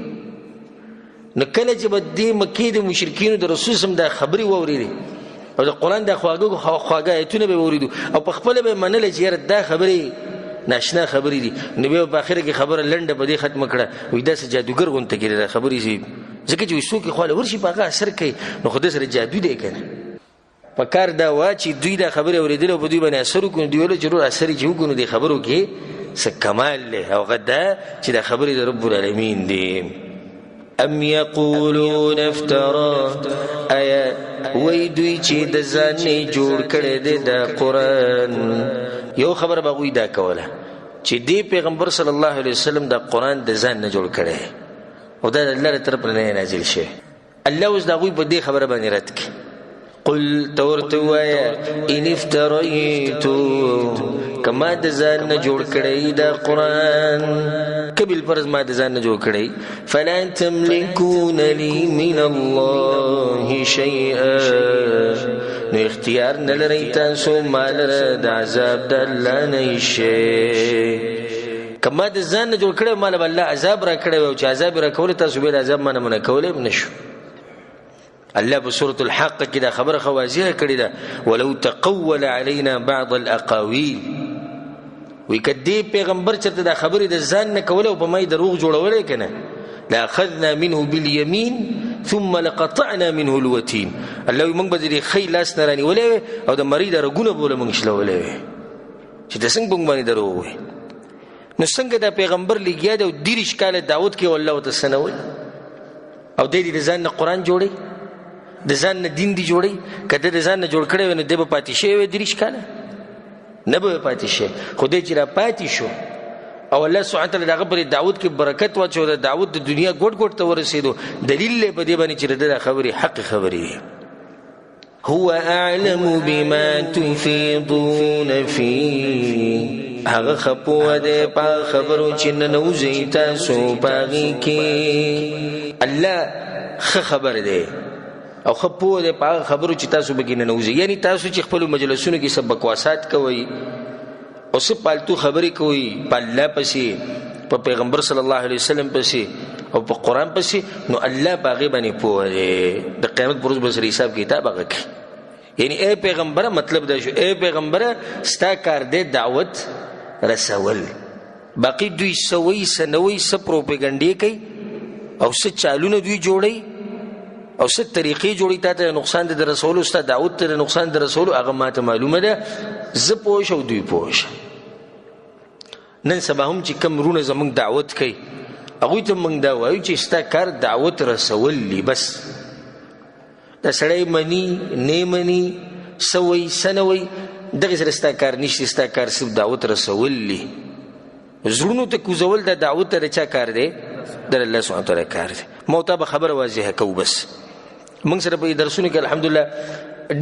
نو کله چې به دې مکې د مشرکینو د رسول سم دا خبرې واورېدې او د قرآن دا خواږه ایتونه به واورېدو او په خپله به یې منله چې یاره دا خبرې ناشنا خبرې دي نو بیا په اخره کې خبره لنډه په دې ختمه کړه وایي داسې جادوګر غونته کړې دا خبرې ځکه چې وایي څوک یې خواله ورشي په هغه اثر کوي نو خو ده سره جادو دی که نه په کار دا وا چې دوی دا خبرې اورېدلې او په دوی باندې اثر وکړو نو دوی ویل چې اثر یې چې وکړو نو دې خبرو کې څه کمال دی او هغه دا چې دا خبرې د رب العالمین دی ام یقولون افترا آیا وی دوی چې د ځان نه جوړ کړی دی دا قرآن یو خبره به هغوی دا کوله چې دې پیغمبر صلی الله علیه وسلم دا قرآن د ځان نه جوړ کړی او دا د الله له طرف نه نازل شوی الله اوس د هغوی په دې خبره باندې رد کړي قل ته ورته ووایه ان افتریتو که ما د ځان نه جوړ کړی دا قرآن که بالفرض ما د ځان نه جوړ کړی فلا تملکون لی من الله شیئا نو اختیار نه لرئ تاسو ما لره د عذاب د الله نه شی که ما د ځان نه جوړ کړی ما له به الله عذاب را کړی او چې عذاب یې را کولی تاسو بیا د عذاب ما نه منع کولی هم نه شو الله په سورة الحق کې دا خبره خو واضحه کړې ده ولو تقول علينا بعض الاقاويل وی کدی پیغمبر چرته دا خبرې د ځان نه کوله او په مای دروغ جوړولې کنه لاخذنا منه باليمين ثم لقطعنا منه الوتين الله موږ به دې خې لاس نه رانیولې او د مریض رګونه بوله موږ شلولې چې د څنګه موږ باندې دروغ وي نو څنګه دا پیغمبر لګیا دی او 30 کاله دعوت کې والله تسنوي او دې د ځان نه قرآن جوړي د ځان نه دین دی جوړي کله د ځان نه جوړ کړي نو د به پاتې شي وي 30 کاله نه به پاتې شي خو دې چې را پاتې شو او الله سبحانه وتعالی دغه پر دعوت کې برکت واچو د دعوت د دنیا ګډ ګډ ته ورسېدو دلیل په دې باندې چې د خبرې حق خبرې هو اعلم بما تفيضون فيه هغه خپو ده په خبرو چې ننوځي تاسو پاږي کې الله خبر ده او خپو ده په خبرو چې تاسو بګینه ننوځي یعنی تاسو چې خپل مجلسونو کې سب بکواسات کوي او سب پالتو خبرې کوي په الله پسې په پیغمبر صلی الله علیه وسلم پسې او په قرآن پسې نو الله باغې باندې پوه دی د قیامت پر ورځ به سره حساب کتاب هغه کوي یعنی اے پیغمبره مطلب دا شو اے پیغمبره ستا کار دی دعوت رسول باقی دوی سوي سنوي س پروپاګاندا کوي او س چالونه دوی جوړي او س طریقې جوړي ته نقصان د رسول او ست دعوت ته نقصان د رسول هغه ماته معلومه ده ز پوښ او دوی پوښ نن سبا هم چې کوم رونه زمونږ دعوت کوي هغوی ته موږ دا وایو چې ستا کار دعوت رسول لی بس دا سړی مني نه مني سوي سنوي دغه سره ستا کار نشته ستا کار صرف دعوت رسول لی زړونو ته کوزول د دعوت ته چا کار دی در الله سبحانه وتعالی کار دی موته به خبر واضحه کو بس موږ سره په درسونو کې الحمدلله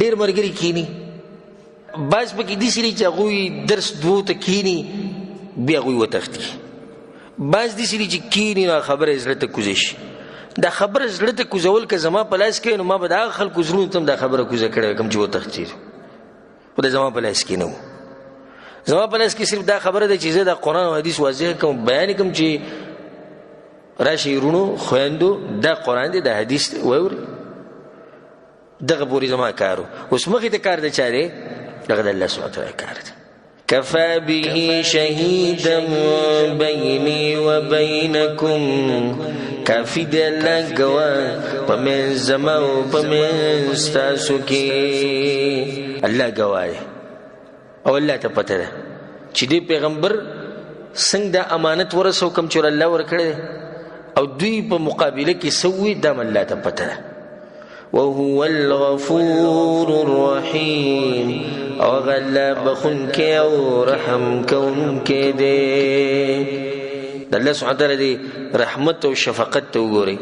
ډیر مرګري کینی باز به کې دي سری چې هغوی درس دوه ته کینی بیا هغوی وتښتي باز دي سری چې کینی نو خبره زړه ته کوزي شي دا خبره زړه ته کوزول که زما په لاس کې نو ما به دا خلکو زړونو ته دا خبره کوزه کړې کوم چې وتښتي خو د زما په لاس کې نه و زما په لاس کې صرف دا خبره ده چې زه د قرآن او حدیث واضح کوم بیان کوم چې راشي ورونو خویندو دا قرآن دی دا حدیث واوري دغه پورې زما کارو اوس مخې ته کار د چا دی دغه د الله سبحانه وتعالی کار دی کفا به شهیدا بیني وبینکم کافی دی الله ګواه په منځ زما او په منځ ستاسو کې الله ګواه او الله ته پته ده چې دی پیغمبر څنګه دا امانت ورسو کوم چې الله ورکړي او دوی په مقابله کې سوي د الله ته پته ده وهو الغفور الرحیم او غلا بخون کے او رحم کون کے دے. د الله سبحانه وتعالی دی رحمت او شفقت ته وګورئ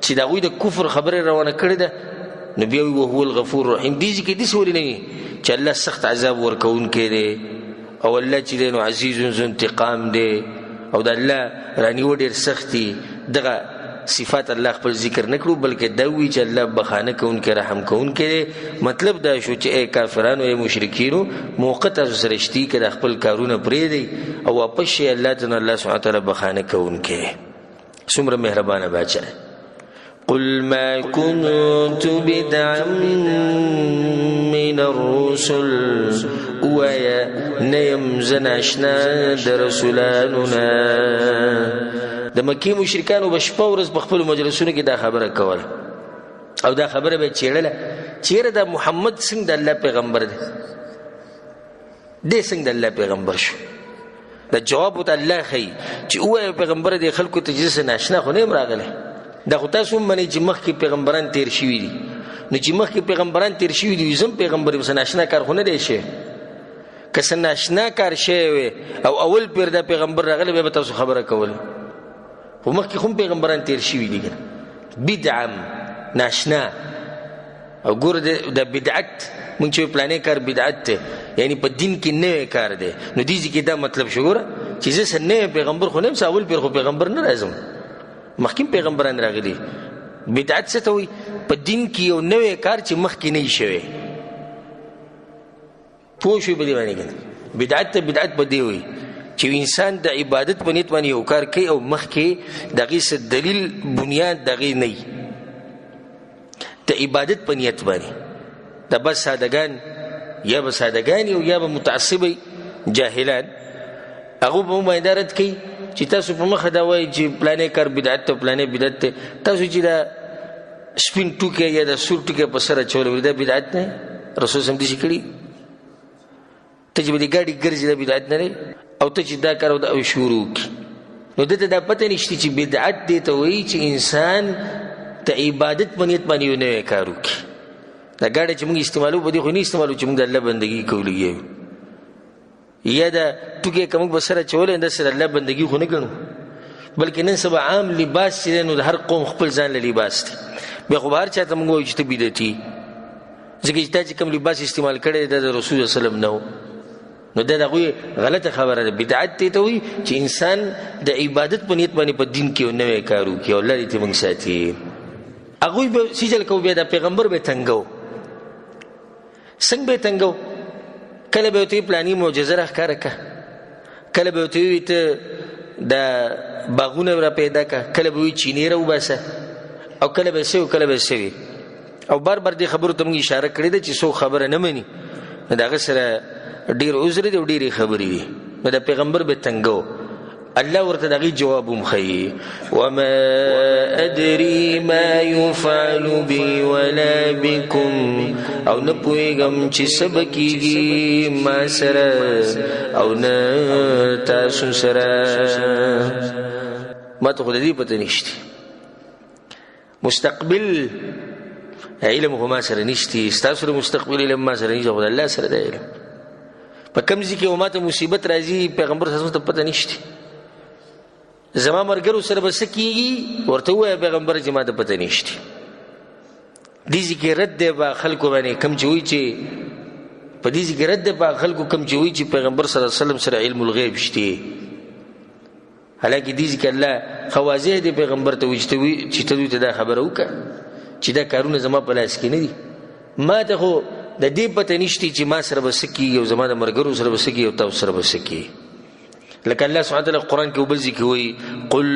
چې د هغوی د کفر خبره روانه کړې ده نو بیا وایي وهو الغفور الرحیم. دې ځای کې داسې ولې نه وي چې الله سخت عذاب ورکوونکی دی او الله چې دی نو عزیز ذو انتقام دی او د الله رانیوه ډېر سخت دي. دغه صفات الله خپل ذکر نه کړو بلکې دا وایي چې الله بخانه کوونکی رحم کوونکی دی. مطلب دا شو چې ای کافرانو ای مشرکینو موقع تاسو سره شتي که د خپل کارونه پرېږدئ او واپس شئ الله ته نو الله سبحانه وتعالی بخانه کوونکی دی. څومره مهربانه باچا. قل ما كنت بدعا من الرسل ويا نیم زناشنا در رسولاننا. د مکی مشرکانو بشپه ورځ په خپل مجلسونو کې دا خبره کوله او دا خبره به چیړله چیرې دا محمد څنګه د الله پیغمبر دی څنګه د الله پیغمبر شو. دا جواب ورته الله ښیي چې ووایه پیغمبر دی خلکو ته چې ناشنا خو نه یم راغلی. دا خو تاسو هم منئ چې مخکې پیغمبران تیر شوي دي نو چې مخکې پیغمبران تیر شوي دي زم پیغمبر یم څه ناشنا کار خو نه دی شوی. که څه ناشنا کار شوی وی او اول پیر دا پیغمبر راغلی بیا به تاسو خبره کوله خو مخکې خو هم پیغمبران تیر شوي دي بدعم ناشنا. او ګوره د بدعت مونږ چې پلانې کار بدعت دی یعنی په دین کې نوی کار دی نو دې ځای کې دا مطلب شو ګوره چې زه څه نوی پیغمبر خو نه یم څه اول پیر خو پیغمبر نه راځم مخکې پیغمبران راغلي. بدعت څه ته وایي په دین کې یو نوی کار چې مخکې نه وي شوی. پوه شوي په دې باندې که بدعت ته بدعت په دې وایي چې انسان د عبادت په نیت باندې یو کار کوي او مخکې د هغې څه دلیل بنیاد د هغې نه وي د عبادت په نیت باندې. دا بس سادهګان یا به سادهګان او یا به متعصبه جاهلان هغو به مو باندې رد کوي چې تاسو په مخه دا وایي چې پلانې کار بدعت ته پلانې بدعت دی. تاسو چې دا سپین ټوکی یا د سور ټوکی په سر اچولی دا بدعت نه رسول صلی الله علیه وسلم داسې کړي. ته چې به دې ګاډي ګرځي دا بدعت نه دی او ته چې دا کار او شروع کړي نو دته دا پته نشته چې بدعت دې ته وایي چې انسان د عبادت په نیت باندې یو نوی کار وکړي. دا ګاډی چې موږ استعمالو په دې خو نه استعمالو چې موږ د الله بندګي کوو لګیا یا دا ټوکی که موږ به سره اچولی داسې د الله بندګي خو نه ګڼو بلکې نن سبا عام لباس چې دی نو د هر قوم خپل ځان له لباس دی. بیا خو به هر چا ته موږ وایو چې ته بدعتي ځکه چې تا چې کوم لباس استعمال کړی دی دا د رسول الله وسلم نه و نو دا د هغوی غلطه خبره ده. بدعت دې ته وایي چې انسان د عبادت په نیت باندې په دین کې یو نوی کار وکړي او الله دې ته موږ ساتي. هغوی به سجل کوو بیا د پیغمبر به تنګو څنګه به تنګو کله به ورته پلاني معجزه راښکاره که کله به ورته ووایي ته دا باغونه را پیدا که کله به وایي چینې راوباسه او کله به څه کله به څه وي او بار بار دې خبرو ته موږ اشاره کړې ده چې څوک خبره نه مني نو د هغه سره ډېر عذر دی او ډېرې خبرې دي نو د پیغمبر به تنګو. الله ورته د هغې جواب هم ښیي وما ادري ما يفعل بي ولا بكم او نه پوهېږم چې څه به کېږي ما سره او نه تاسو سره. ما ته خو د دې پته نشته مستقبل علم خو ما سره نشته ستاسو سره مستقبل علم ما سره نشته خو د الله سره د علم په کوم ځای کې ما ته مصیبت راځي پیغمبر صلی الله علیه وسلم ته پته نشته. زما مرګرو سره به څه کېږي ورته ووایه پیغمبر چې ما ته پته نشته. دې ځای کې رد دی په خلکو باندې کوم چې وایي چې په دې ځای کې رد دی په خلکو کوم چې وایي چې پیغمبر صلی الله علیه وسلم سره علم الغیب شته. حالانکه دې ځای کې الله ښه واضح دی پیغمبر ته وایي چې ته دوی ته دا خبره وکړه چې دا کارونه زما په لاس کې نه دي. ما ته خو د دې پته نشته چې ما سره به څه کېږي او زما د ملګرو سره به څه کېږي او تاسو سره به څه کېږي. لکه الله سبحانه وتعالی قرآن کې وبل ځای کې وایي قل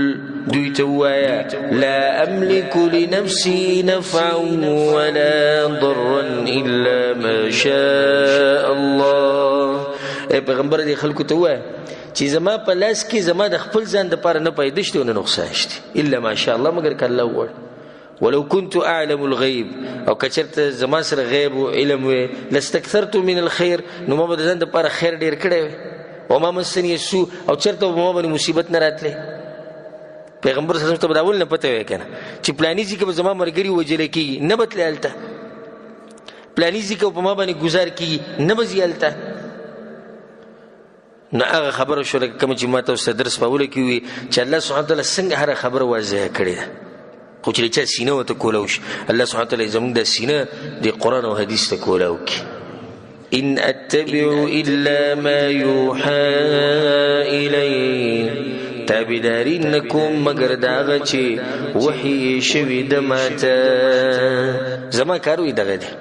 دوی ته ووایه لا املک لنفسي نفعا ولا ضرا الا ما شاء الله. ای پیغمبر دې خلکو ته ووایه چې زما په لاس کې زما د خپل ځان دپاره نه پیدا شته او نه نقصان شته الا ما شاء الله مګر که الله وغواړي. ولو كنت اعلم الغيب او کچرته زما سره غیب او علم وي لاستكثرت من الخير نو ما به د ځان دپاره خیر ډېر کړی وي وما مسني السوء او چرته به ما باندې مصیبت نه راتلی. پیغمبر صلی الله علیه وسلم ته اول نه پته وای کنه چې پلاني ځکه به زما مرګري وجل کیږي نه بتل الته پلاني ځکه په ما باندې گزار کیږي نه بزی الته نو هغه خبره شو کوم چې ما ته درس په اوله کې وي چې الله سبحانه وتعالی څنګه هر خبره واضح کړې ده خو چې چا سینه وته کولوش الله سبحانه وتعالی زموږ د سینه د قران او حدیث ته کولاوک ان اتبع الا ما يوحى الي تابعداري نکوم مگر داغه چې وحی شوی د ماته زما کاروي دغه دي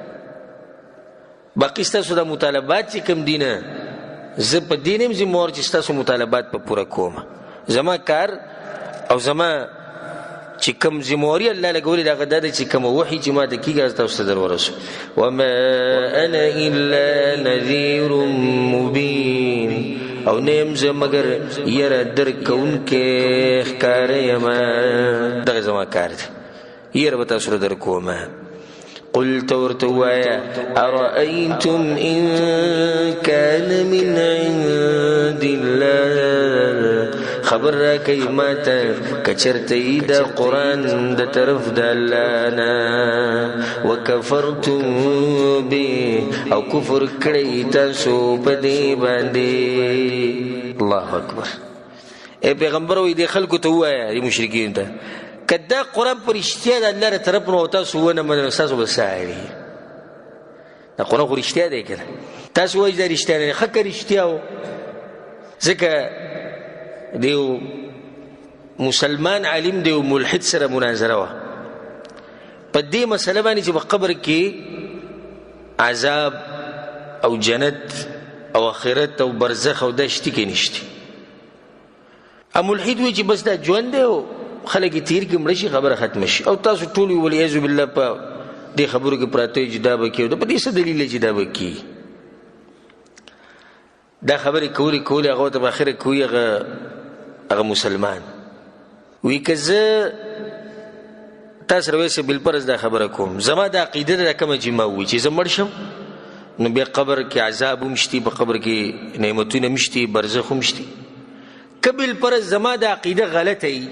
باقي ستاسو د مطالبات چې کوم دینه زه په دینم زی مور چې ستاسو مطالبات په پوره کوم زما کار او زما چې کوم زموري الله لګولې دغه د چې کوم وحی چې ما د کیږي تاسو در ورسو وما انا الا نذير مبين او نیم زه مگر یره در کون کې ښکار یم دغه زما کار دی یره به تاسو در کوم قل تورتوایا ارأيتم ان كان من عند الله خبر را کئی ماتا کچرتی دا قرآن دا طرف دا اللہ نا وکفرتم بی او کفر کڑی تاسو پدی باندی اللہ اکبر اے پیغمبر وی دی خلقو تو ہوا ہے دی مشرکین تا کدا قرآن پر اشتیا دا اللہ را طرف نو تاسو ونه من تاسو بساعری دا قرآن پر اشتیا دے کنا تاسو وی دا اشتیا دے خکر اشتیاو ذکر دیو مسلمان عالم دیو ملحد سره مناظره وا په دې مسله باندې چې په قبر کې عذاب او جنت او آخرت او برزخ او دشتي کې نشته ا ملحد وی چې بس دا ژوند دی او خلک تیر کې مړ شي خبره ختم شي او تاسو ټول ولي اعوذ بالله په دې خبرو کې پراته جدا بکیو د په دې څه دلیل جدا بکی دا خبرې کولی هغه ته په اخره کوي هغه مسلمان وی کزه تاسو رويسه بل پرز دا خبره کوم زما د عقیده د کوم چې ما وی چې زمړ شم نو به قبر کې عذاب مشتي په قبر کې نعمتونه مشتي برزخ مشتي کبل پرز زما د عقیده غلطه ای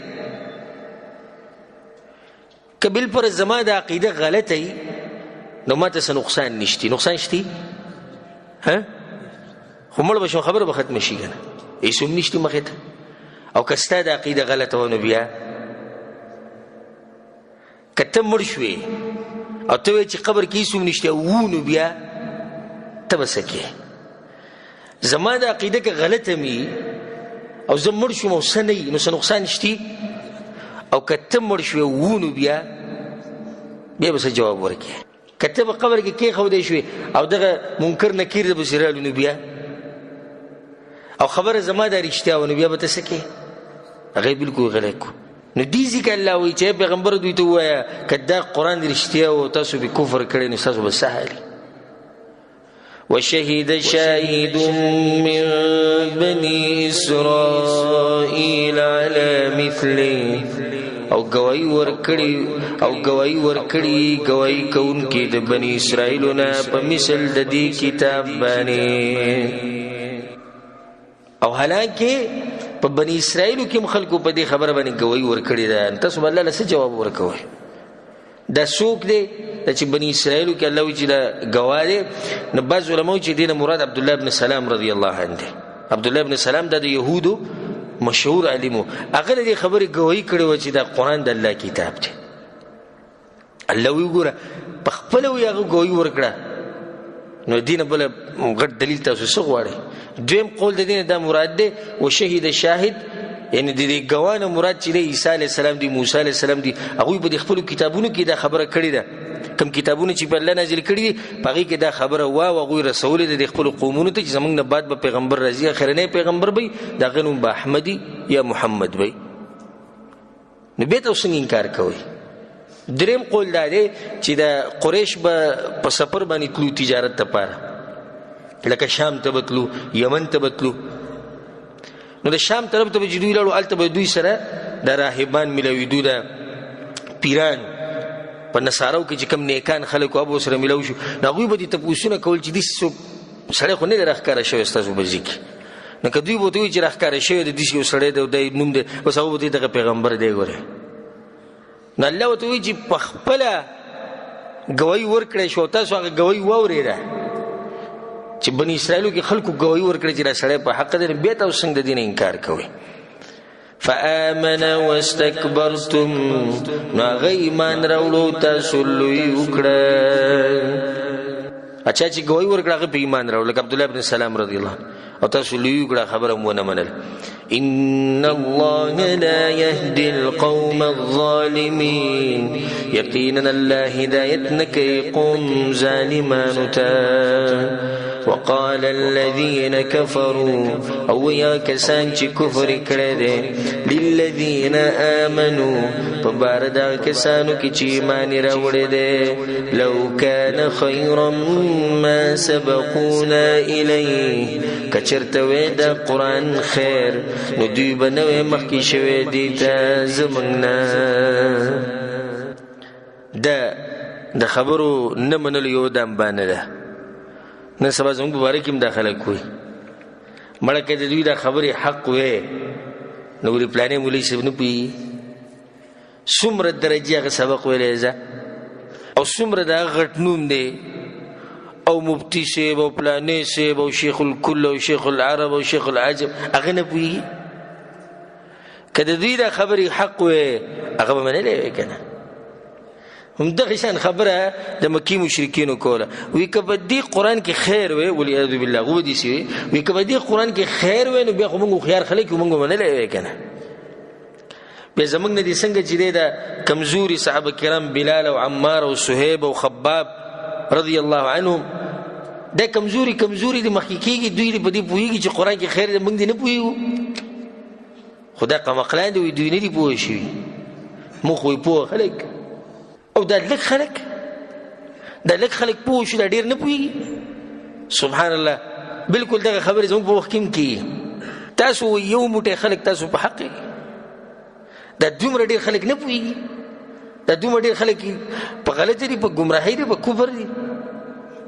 کبل پرز زما د عقیده غلطه ای نو ماته څه نقصان نشتی نقصان شتي ها خمر بشو خبر به ختم شي کنه ایسوم نشتی مخه او کستا د عقیده غلطه ونه بیا کته مړ شوې او ته چې قبر کې ایسوم نشته وونه بیا تبسکه زما د عقیده کې غلطه می او زه مړ شوم او سنې نو نقصان نشتی او کته مړ شوې وونه بیا به جواب ورکړي کته په قبر کې خو دې شوې او دغه منکر نکیر د بصیرالو نو بیا او خبر زما د رښتیا ونه بیا به تسکه هغه بالکل غلط کو نو دې ځکه الله وی چې پیغمبر دوی ته وایا کدا قران د رښتیا او تاسو به کفر کړی نو تاسو به سهل وشهد شاهد من بني اسرائيل على مثله او گواہی ورکړي گواہی کون کې د بني اسرائیلونه په مثل د دې کتاب باندې او حالانکه په بني اسرائیلو کې خلکو په دې خبره باندې گواہی ورکړي ده تاسو الله له څه جواب ورکوي دا څوک دی چې بني اسرائیلو کې الله وجل گواه دی نو بعض علماء چې دینه مراد عبد الله ابن سلام رضی الله عنه عبد الله ابن سلام د يهودو مشهور عالم هغه دې خبره گواہی کړي و چې دا قران د الله کتاب دی الله وی ګوره په خپل وی هغه گواہی ورکړه نو دینه بل غټ دلیل تاسو څه غواړي دویم قول د دینه دا مراد دی او شهید شاهد یعنی د دې گواهانه مراد چې عیسی علی السلام دی موسی علی السلام دی هغه په خپل کتابونو کې دا خبره کړې ده کوم کتابونه چې په الله نازل کړي دي پغې کې دا خبره وا او غوی رسول د خپل قومونو ته چې زمونږ نه بعد به پیغمبر راځي اخرنه پیغمبر به دا غنوم به احمدی یا محمد به نو به تاسو انکار کوئ دریم قول دا دی چې دا قریش به په سفر باندې تلو تجارت لپاره لکه شام ته بتلو یمن ته بتلو نو د شام طرف ته جدوی لاړو الته به دوی سره د راهبان ملویدو د پیران په نصارو کې چې کوم نیکان خلکو ابو سره ملو شو نو غوی به دې تاسو کول چې دې سره خو نه راخکاره شوی تاسو بځیک نو که دوی به ورته وایي چې راښکاره شوی دی داسې یو سړی دی او دی نوم دی بس هغه به ورته دغه پیغمبر دی ګورې نو الله ورته وایي چې په خپله ګواهي ورکړی شو تاسو هغه ګواهي واورېده چې بني اسرائیلو کې خلکو ګواهي ورکړی چې دا سړی په حق دی بیا تاسو څنګه د دې نه انکار کوئ فآمن واستكبرتم نو هغه ایمان راوړو تاسو لوی وکړه اچھا چې ګواهي ورکړه هغه په ایمان راوړل لکه عبدالله بن سلام رضی الله او تاسو لوی وکړه خبره مو ونه منل ان الله لا يهدي القوم الظالمين یقینا الله هدایت نه کوي قوم ظالمانو ته وقال الذين كفروا او یا کسان چې کفر کړی دی للذین آمنوا په بار دا کسانو کې چې ایمان راوړی دی لو کان خیرا ما سبقونا الیه کچرته وی دا قرآن خیر نو دوی به نه وی مخکې شوی دی ته زموږ نه د خبرو نه منلو یو دم بانه ده نن سبا زموږ په باره کې هم دا خلک وایي مړه که د دوی دا خبرې حق وی نو ولې پلانې مولوي صاحب نه پوهېږي څومره درجې هغه سبق ویلی ځه او څومره د هغه غټ نوم دی او مفتی صاحب او پلانې صاحب او شیخ الکل او شیخ العرب او شیخ العجم هغه نه پوهېږي که د دوی دا خبرې حق وی هغه به منلی وی که نه همدغه شان خبره د مکی مشرکینو کوله وی که په دې قرآن کې خیر وی والعیاذ بالله هغه به داسې وی که په دې قرآن کې خیر وی نو بیا خو موږ هوښیار خلک یو موږ به منلی وی که نه بیا زموږ نه دي څنګه چې دی د کمزوري صحابه کرام بلال او عمار او صهیب او خباب رضی الله عنهم دا کمزوري دي مخکې کېږي دوی دې په دې پوهېږي چې قرآن کې خیر دی موږ دې نه پوهېږو خو دا قمقلان دي وی دوی نه دي پوه شوي موږ خو یې پوه خلک او دا لږ خلک پوه شو دا ډېر نه پوهېږي سبحان الله بلکل دغه خبرې زموږ په وخت کې هم کېږي تاسو یو موټی خلک تاسو په حق دا دومره ډېر خلک نه پوهېږي دا دومره ډېر خلک په غلطه دي په ګمراهۍ دي په کفر دي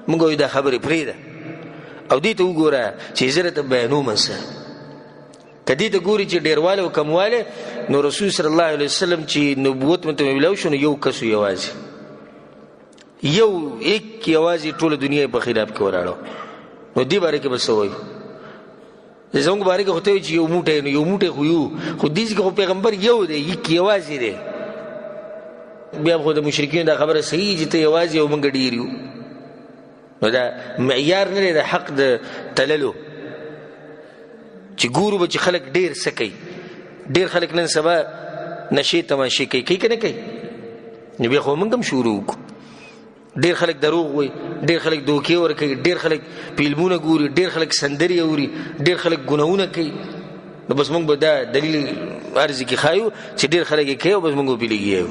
موږ وایو دا خبرې پرېږده او دې ته وګوره چې زه راته بیانوم څه که دې ته ګوري چې ډېروالی او کموالی نو رسول صلی الله علیه وسلم چې نبوت مته میلاو شو نو یو کس یوازې یوازې ټوله دنیا په خلاف کې ولاړو نو دې باره کې به څه وایو زموږ باره کې خو ته وایي چې یو موټی خو یو خو دې کې خو پیغمبر یو دی یوازې دی بیا خو د مشرکینو دا خبره صحیح چې ته یوازې او موږ ډېر یو نو دا معیار نه دی د حق د تللو چې ګورو به چې خلک ډېر څه کوي ډېر خلک نن سبا نشې تماشې کوي که نه کوي نو بیا خو موږ هم شروع وکړو ډېر خلک دروغ وایي ډېر خلک دوکې ورکوي ډېر خلک فلمونه ګوري ډېر خلک سندرې اوري ډېر خلک ګناهونه کوي نو بس موږ به دا دلیل عرض کې ښایو چې ډېر خلک یې کوي او بس موږ به پې لګیو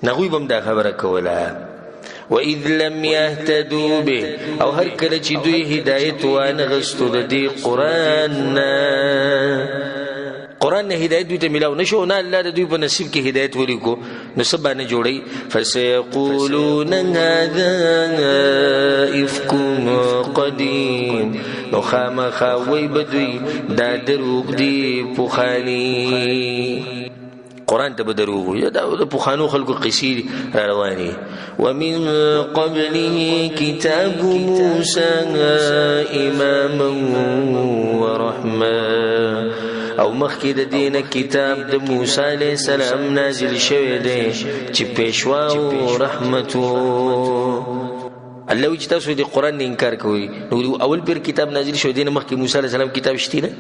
نه هغوی به هم دا خبره کوله وَإِذْ لَمْ يَهْتَدُوا بِهِ او هر کله چې دوی هدایت وانغستو د دې قرآن نه هدایت دوی ته ملاو نشو نه الله د دوی په نصیب کې هدایت ولیکو نو سبا نه جوړي فسيقولون هذا إفك قديم نو خامخا وی بدوی دا دروغ دی پخانی قرآن ته به دروغ وي دا د پخوانو خلکو قصې را روانې ومن قبله کتاب موسی اماما ورحمه او مخکې د دینه کتاب د موسی علیه السلام نازل شوی دی چې پیشوا او رحمت الله چې تاسو د قرآن نه انکار کوئ نو اول پیر کتاب نازل شوی دی مخکې موسی علیه السلام کتاب شته نه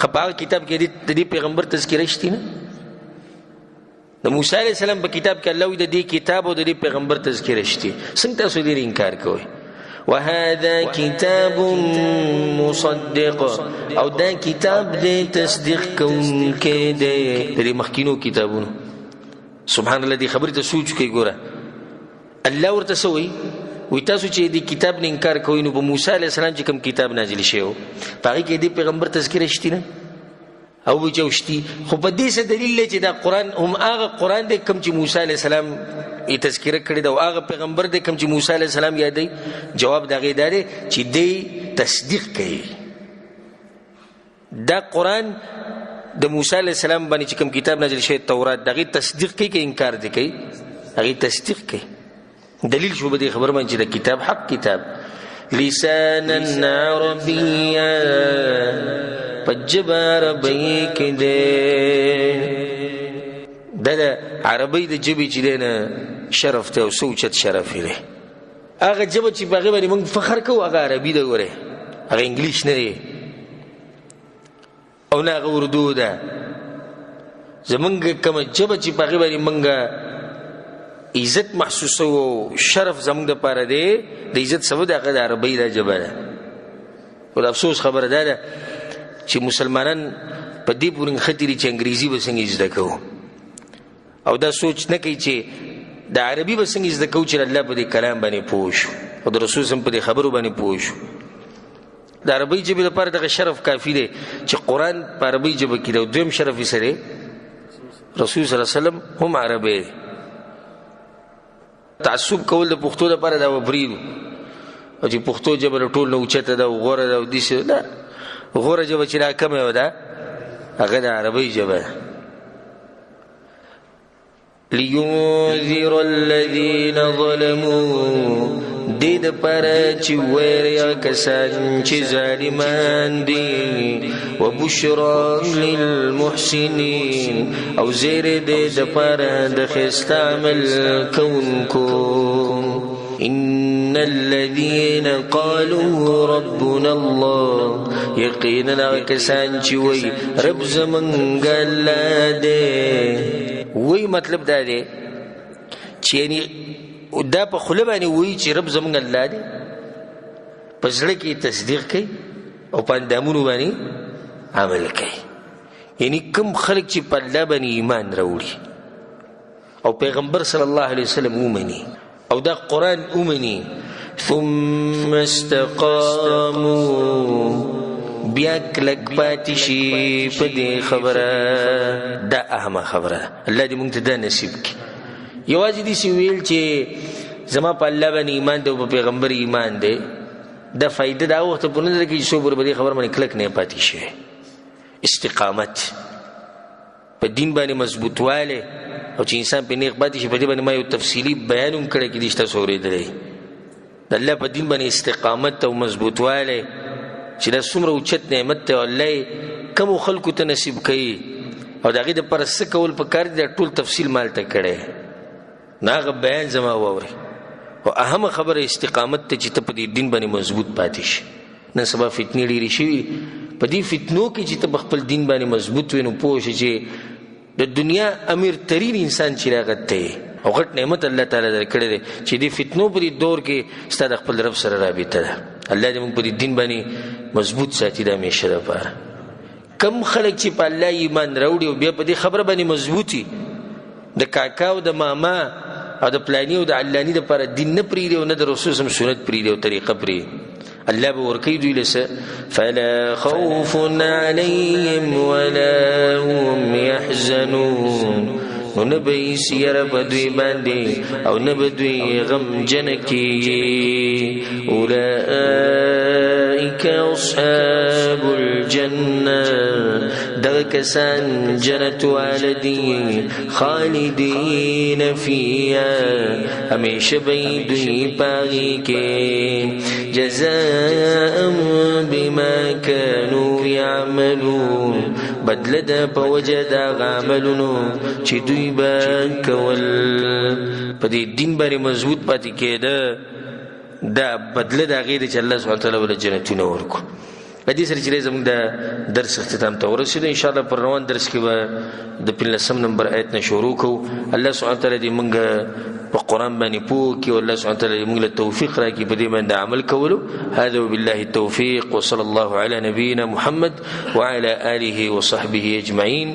خپل کتاب کې د دې پیغمبر تذکرہ شته نه د موسی علیه السلام په کتاب کې الله د دې کتاب او د دې پیغمبر تذکرہ شته څنګه تاسو دې انکار کوئ وهذا كتاب مصدق او دا کتاب دې تصدیق کوونکی دی د مخکینو کتابونو سبحان الله دې خبرې ته سوچ کوي ګوره الله ورته سوي وی تاسو چې دې کتاب نه انکار کوئ نو په موسی علیه السلام چې کوم کتاب نازل شوی و په هغې کې دې پیغمبر تذکره شته نه او وی چې شته خو په دې څه دلیل دی چې دا قرآن هم هغه قرآن دی کوم چې موسی علیه السلام یې تذکره کړې ده او هغه پیغمبر دی کوم چې موسی علیه السلام یادوي جواب د هغې دا دی چې دی تصدیق کوي دا قرآن د موسی علیہ السلام باندې چې کوم کتاب نازل شوی تورات دغه تصدیق کوي که انکار دی کوي؟ هغه تصدیق کوي. دلیل شو به دې خبر باندې چې د کتاب حق کتاب لسانا عربیا پجبا عربی کې دی. دا عربی د ژبې چې دی نه شرف دی او سوچت شرف دی. هغه ژبه چې په هغې باندې موږ فخر کوو هغه عربي ده. ګورې هغه انګلیش نه دی او نه هغه اردو ده. زمونږ کومه ژبه چې په هغې باندې موږ عزت محسوسو او شرف زمونږ دپاره دی د عزت سبب د هغه د عربۍ دا ژبه ده. او د افسوس خبره دا ده چې مسلمانان په دې پورې نښتي دي چې انګریزي به څنګه زده کوو او دا سوچ نه کوي چې د عربي به څنګه زده کوو چې الله په دې کلام باندې پوه شو او د رسول صلی په دې خبرو باندې پوه شو. د عربۍ ژبې لپاره دغه شرف کافي دی چې قرآن په عربۍ ژبه کې دی. او دویم شرف یې څه دی؟ رسول صلی الله علیه وسلم هم عربی دی. تعصب کول د پښتو لپاره دا وبریدو او چې پښتو ژبه له ټول نه اوچته ده او غوره ده او داسې نه. غوره ژبه چې راکمه یو ده هغه د عربۍ ژبه ده. لینذر الذین ظلموا دې دپاره چې ویریا کسان چې ظالمان دي وبشرا للمحسنین او زیری دې دپاره د ښایسته عمل کوونکو. ان الذين قالوا ربنا الله یقینا کسان چې وی رب زمونږ الله دی. وی مطلب دا دی چې یعنی دا په خوله باندې وی چې رب زمونږ الله دی، په زړه کې تصدیق کوي او په اندامونو باندې عمل کوي. یعنی کوم خلک چې په الله باندې ایمان راوړي او پیغمبر صلی الله علیه وسلم ومني او دا قرآن اومني ثم استقاموا بیا کلک پاتی شي په دې خبره. دا اهمه خبره الله دې موږ ته دا نصیب کړي. یوازې داسې ویل چې زما په الله باندې ایمان دی او په پیغمبر ایمان دی دا فایده دا وخته په نه ده کې چې څوک به دې خبره باندې کلک نه پاتې شي. استقامت په دین باندې مضبوطوالی او چې انسان په نیغ پاتې شي. په دې باندې ما یو تفصیلي بیان هم کړی کې دې تاسو اورېدلی د الله په دین باندې استقامت او مضبوطوالی چې دا څومره اوچت نعمت دی او الله یې کمو خلکو ته نصیب کوي او د هغې دپاره څه کول پکار دي دا ټول تفصیل مالته کړی نو هغه بیان زما واورئ. او اهمه خبره استقامت ته چې ته په دې دین باندې مضبوط پاتې شي. نن سبا فتنې ډېرې شوي په دې فتنو کې چې ته په خپل دین باندې مضبوط وي نو پوه شي چې د دنیا امیر ترین انسان چې راغت دی او غټ نعمت الله تعالی در کړی دی چې دې فتنو په دې دور کې ستا د خپل رب سره رابطه ده. الله دې موږ په دې دین باندې مضبوط ساتي د همیشه لپاره. کم خلک چې په الله ایمان راوړي او بیا په دې خبره باندې مضبوطي د کاکا او د ماما او د پلاني او د علاني دپاره دین نه پرېږدي او نه د رسول سم سنت پرېږدي او طریقه پرېږدي. الله به ورکوي دوی له څه فلا خوف علیهم ولا هم یحزنون. نو نه به یې سیره په دوی باندې او نه به دوی غمجنه کېږي. اولئک اصحاب الجنه دغه کسان جنت واله دي خالدین فیها همیشه به دوی په هغې کې جزاء بما كانوا يعملون بدله ده په وجه د هغه عملونو چې دوی به کول. په دې دین باندې مضبوط پاتې کېده دا بدله د هغې ده چې الله سبحانه وتعالی ول جنتونه ورکړو. په دې سره چې زموږ د درس اختتام ته ورسېدو انشاءالله پر روان درس کې به د 15 نمبر آیت نه شروع کوو. الله سبحانه وتعالی دې موږ په قرآن باندې پوه کړي او الله سبحانه وتعالی موږ له توفیق راکړي په دې باندې عمل کولو. هذا وبالله التوفيق وصلى الله على نبينا محمد وعلى آله وصحبه أجمعين.